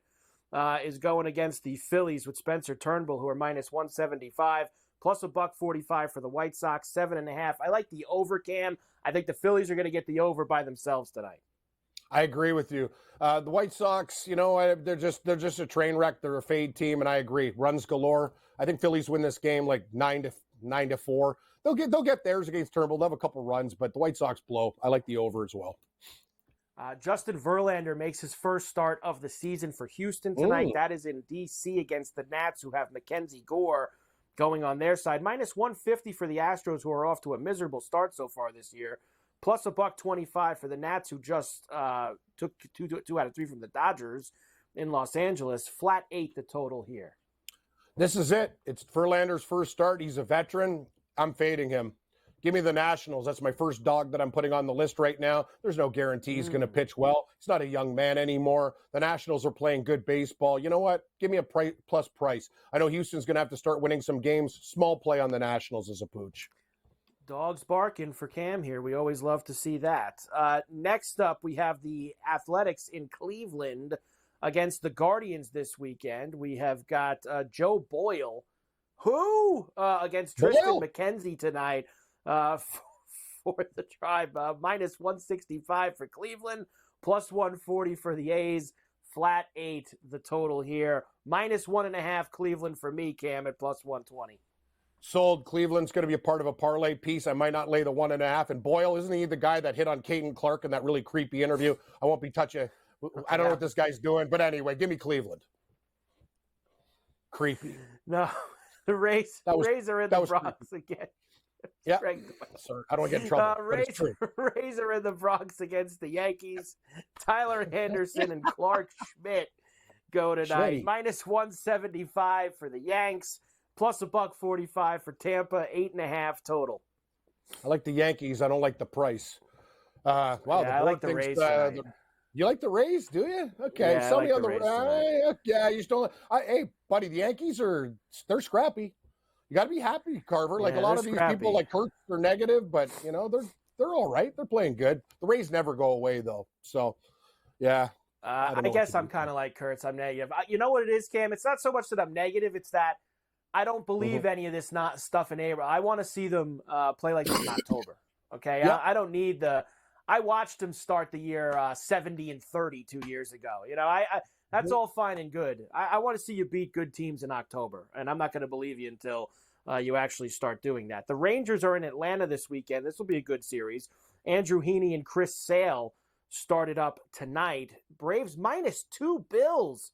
is going against the Phillies with Spencer Turnbull, who are minus 175. Plus $145 for the White Sox, 7.5. I like the over, Cam. I think the Phillies are going to get the over by themselves tonight. I agree with you. The White Sox, they're just a train wreck. They're a fade team, and I agree. Runs galore. I think Phillies win this game like 9-5 9-4. They'll get theirs against Turnbull. They'll have a couple runs, but the White Sox blow. I like the over as well. Justin Verlander makes his first start of the season for Houston tonight. Ooh. That is in D.C. against the Nats, who have Mackenzie Gore going on their side. Minus 150 for the Astros, who are off to a miserable start so far this year. Plus $1.25 for the Nats, who just took two out of three from the Dodgers in Los Angeles. Flat 8 the total here. This is it. It's Verlander's first start. He's a veteran. I'm fading him. Give me the Nationals. That's my first dog that I'm putting on the list right now. There's no guarantee he's going to pitch well. He's not a young man anymore. The Nationals are playing good baseball. You know what? Give me a plus price. I know Houston's going to have to start winning some games. Small play on the Nationals as a pooch. Dogs barking for Cam here. We always love to see that. Next up, we have the Athletics in Cleveland against the Guardians this weekend. We have got Joe Boyle, against Tristan McKenzie tonight for the Tribe. Minus 165 for Cleveland, plus 140 for the A's. Flat 8 the total here. Minus 1.5 Cleveland for me, Cam, at plus 120. Sold. Cleveland's going to be a part of a parlay piece. I might not lay the 1.5. And Boyle, isn't he the guy that hit on Caden Clark in that really creepy interview? I won't be touching. I don't know what this guy's doing, but anyway, give me Cleveland. Creepy. No, the Rays are in the Bronx again. Yeah, sir. I don't want to get in trouble. Rays are in the Bronx against the Yankees. Tyler Henderson and Clark Schmidt go tonight. Minus 175 for the Yanks. Plus $1.45 for Tampa. 8.5 total. I like the Yankees. I don't like the price. Wow, I like the Rays. You like the Rays, do you? Okay, yeah, somebody like on the Rays. Yeah, you just don't. Hey, buddy, the Yankees they're scrappy. You got to be happy, Carver. Like a lot of these people, like Kurtz, they're negative, but they're all right. They're playing good. The Rays never go away though. So, yeah. I guess I'm kind of like Kurtz. I'm negative. You know what it is, Cam? It's not so much that I'm negative. It's that I don't believe any of this stuff in April. I want to see them play like this in October. Okay, yeah. I don't need I watched them start the year 70-30 2 years ago. That's all fine and good. I want to see you beat good teams in October, and I'm not going to believe you until you actually start doing that. The Rangers are in Atlanta this weekend. This will be a good series. Andrew Heaney and Chris Sale started up tonight. Braves minus 2 Bills,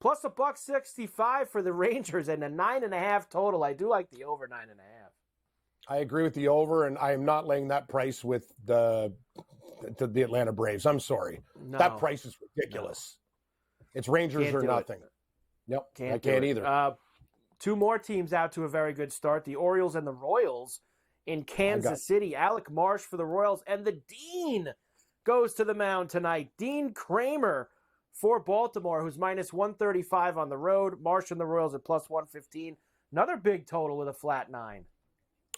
plus $1.65 for the Rangers, and a 9.5 total. I do like the over 9.5. I agree with the over, and I am not laying that price with the Atlanta Braves. I'm sorry. No. That price is ridiculous. It's Rangers or nothing. Nope, I can't either. 2 more teams out to a very good start. The Orioles and the Royals in Kansas City. Alec Marsh for the Royals, and the Dean goes to the mound tonight. Dean Kramer for Baltimore, who's minus 135 on the road. Marsh and the Royals at plus 115. Another big total with a flat 9.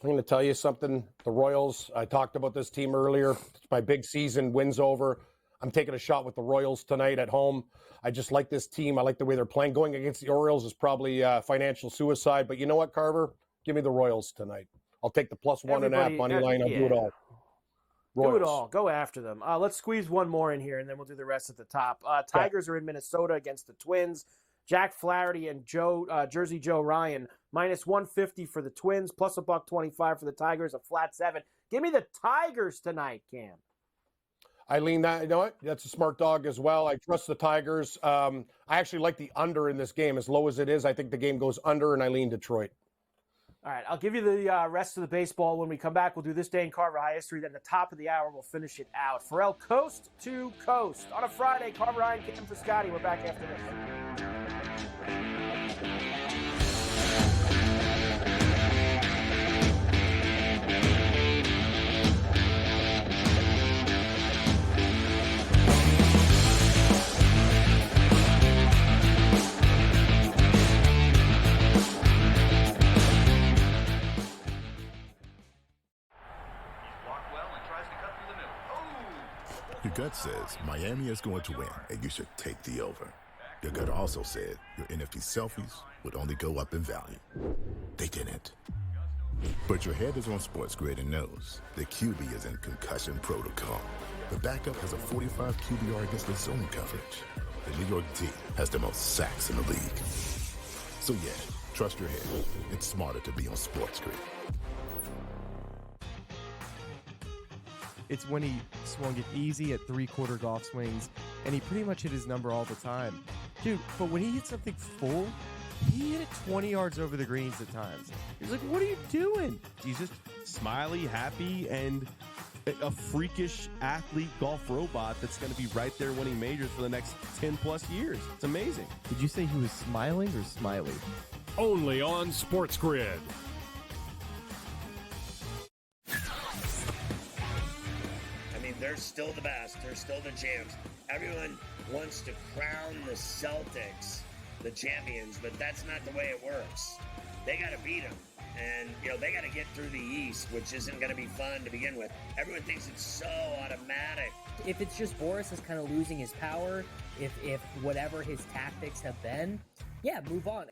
I'm going to tell you something. The Royals, I talked about this team earlier. It's my big season. Wins over. I'm taking a shot with the Royals tonight at home. I just like this team. I like the way they're playing. Going against the Orioles is probably financial suicide. But you know what, Carver? Give me the Royals tonight. I'll take the plus 1.5 money line. I'll do it all. Royals. Do it all. Go after them. Let's squeeze one more in here, and then we'll do the rest at the top. Tigers are in Minnesota against the Twins. Jack Flaherty and Jersey Joe Ryan, minus 150 for the Twins, plus $1.25 for the Tigers, a flat 7. Give me the Tigers tonight, Cam. I lean that. You know what? That's a smart dog as well. I trust the Tigers. I actually like the under in this game. As low as it is, I think the game goes under, and I lean Detroit. All right, I'll give you the rest of the baseball when we come back. We'll do this day in Carver High history. Then the top of the hour, we'll finish it out. Ferrall, coast to coast. On a Friday, Carver High and Cam for Scotty. We're back after this. Your gut says Miami is going to win, and you should take the over. Your gut also said your NFT selfies would only go up in value. They didn't. But your head is on SportsGrid and knows the QB is in concussion protocol. The backup has a 45 QBR against the zone coverage. The New York D has the most sacks in the league. So yeah, Trust your head. It's smarter to be on SportsGrid. It's when he swung it easy at three-quarter golf swings, and he pretty much hit his number all the time. Dude, but when he hit something full, he hit it 20 yards over the greens at times. He's like, what are you doing? He's just smiley, happy, and a freakish athlete golf robot that's going to be right there winning majors for the next 10 plus years. It's amazing. Did you say he was smiling or smiley? Only on SportsGrid. I mean, they're still the best. They're still the champs. Everyone wants to crown the Celtics the champions, but that's not the way it works. They got to beat them. And, they got to get through the East, which isn't going to be fun to begin with. Everyone thinks it's so automatic. If it's just Boris is kind of losing his power, if whatever his tactics have been, yeah, move on.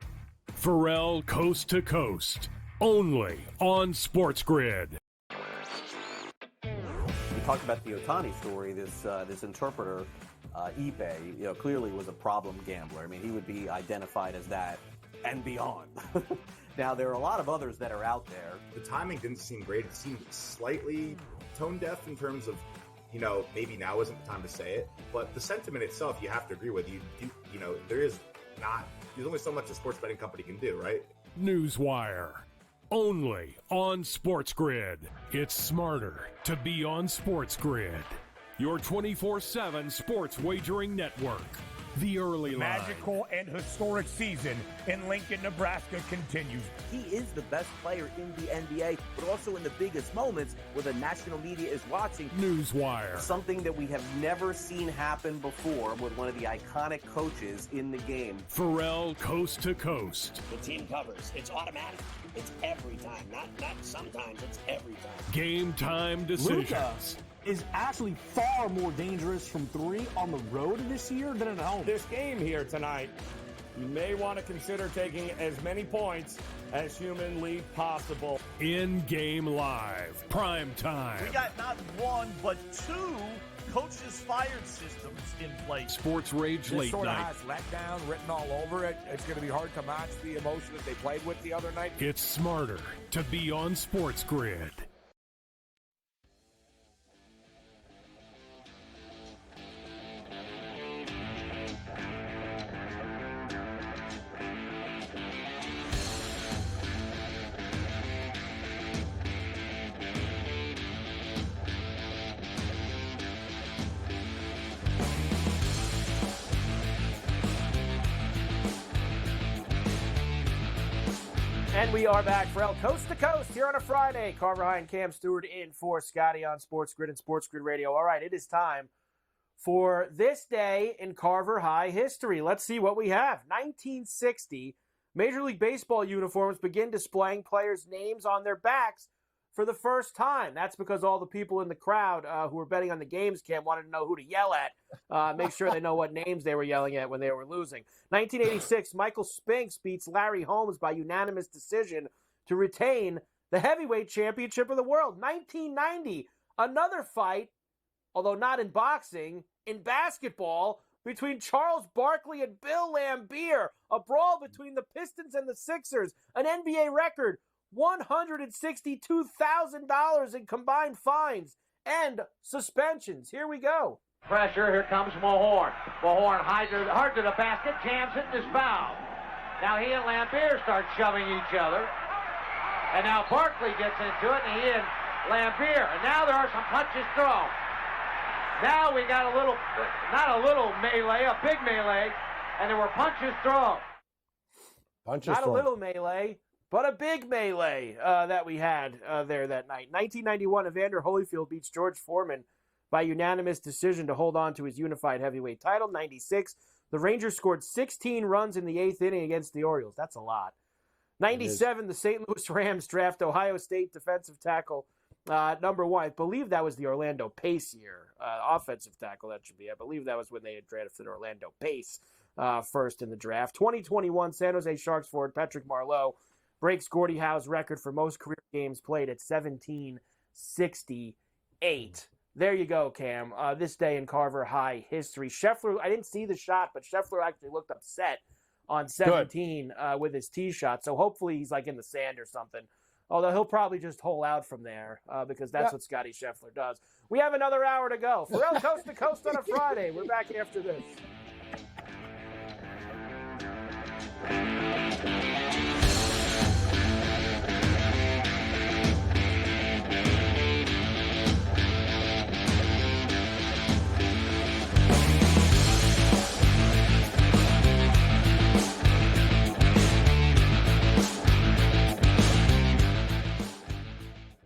Ferrall Coast to Coast. Only on SportsGrid. We talked about the Ohtani story. This interpreter, Ipe, clearly was a problem gambler. I mean, he would be identified as that and beyond. Now, there are a lot of others that are out there. The timing didn't seem great. It seemed slightly tone deaf in terms of, maybe now isn't the time to say it. But the sentiment itself, you have to agree with. There's only so much a sports betting company can do, right? Newswire. Only on SportsGrid. It's smarter to be on SportsGrid. Your 24/7 sports wagering network. The early line. Magical and historic season in Lincoln, Nebraska continues. He is the best player in the NBA, but also in the biggest moments where the national media is watching. Newswire. Something that we have never seen happen before with one of the iconic coaches in the game. Ferrall Coast to Coast. The team covers. It's automatic. It's every time. Not sometimes. It's every time. Game time decisions. Luka is actually far more dangerous from three on the road this year than at home. This game here tonight, you may want to consider taking as many points as humanly possible. In-game live. Prime time. We got not one, but two coaches fired systems in place. Sports Rage This Late sort of Night. has letdown written all over it. It's going to be hard to match the emotion that they played with the other night. It's smarter to be on SportsGrid. And we are back, Ferrall, Coast to Coast here on a Friday. Carver High and Cam Stewart in for Scotty on SportsGrid and SportsGrid Radio. All right, it is time for this day in Carver High history. Let's see what we have. 1960, Major League Baseball uniforms begin displaying players' names on their backs for the first time. That's because all the people in the crowd who were betting on the games, Cam, wanted to know who to yell at. Make sure they know what names they were yelling at when they were losing. 1986, Michael Spinks beats Larry Holmes by unanimous decision to retain the heavyweight championship of the world. 1990, another fight, although not in boxing, in basketball between Charles Barkley and Bill Laimbeer. A brawl between the Pistons and the Sixers. An NBA record. $162,000 in combined fines and suspensions. Here we go. Pressure, here comes Mahorn. Mahorn hard to the basket, jams it and is fouled. Now he and Laimbeer start shoving each other. And now Barkley gets into it, and he and Laimbeer. And now there are some punches thrown. Now we got a little, not a little melee, a big melee, and there were punches thrown. Not a little melee, but a big melee that we had there that night. 1991, Evander Holyfield beats George Foreman by unanimous decision to hold on to his unified heavyweight title. 96, the Rangers scored 16 runs in the 8th inning against the Orioles. That's a lot. 97, the St. Louis Rams draft Ohio State defensive tackle number 1. I believe that was the Orlando Pace year. Offensive tackle, that should be. I believe that was when they had drafted Orlando Pace first in the draft. 2021, San Jose Sharks forward Patrick Marleau breaks Gordie Howe's record for most career games played at 1768. There you go, Cam. This day in Carver High history. Scheffler, I didn't see the shot, but Scheffler actually looked upset on 17 with his tee shot. So hopefully he's like in the sand or something. Although he'll probably just hole out from there because that's what Scotty Scheffler does. We have another hour to go. Ferrall Coast to Coast on a Friday. We're back after this.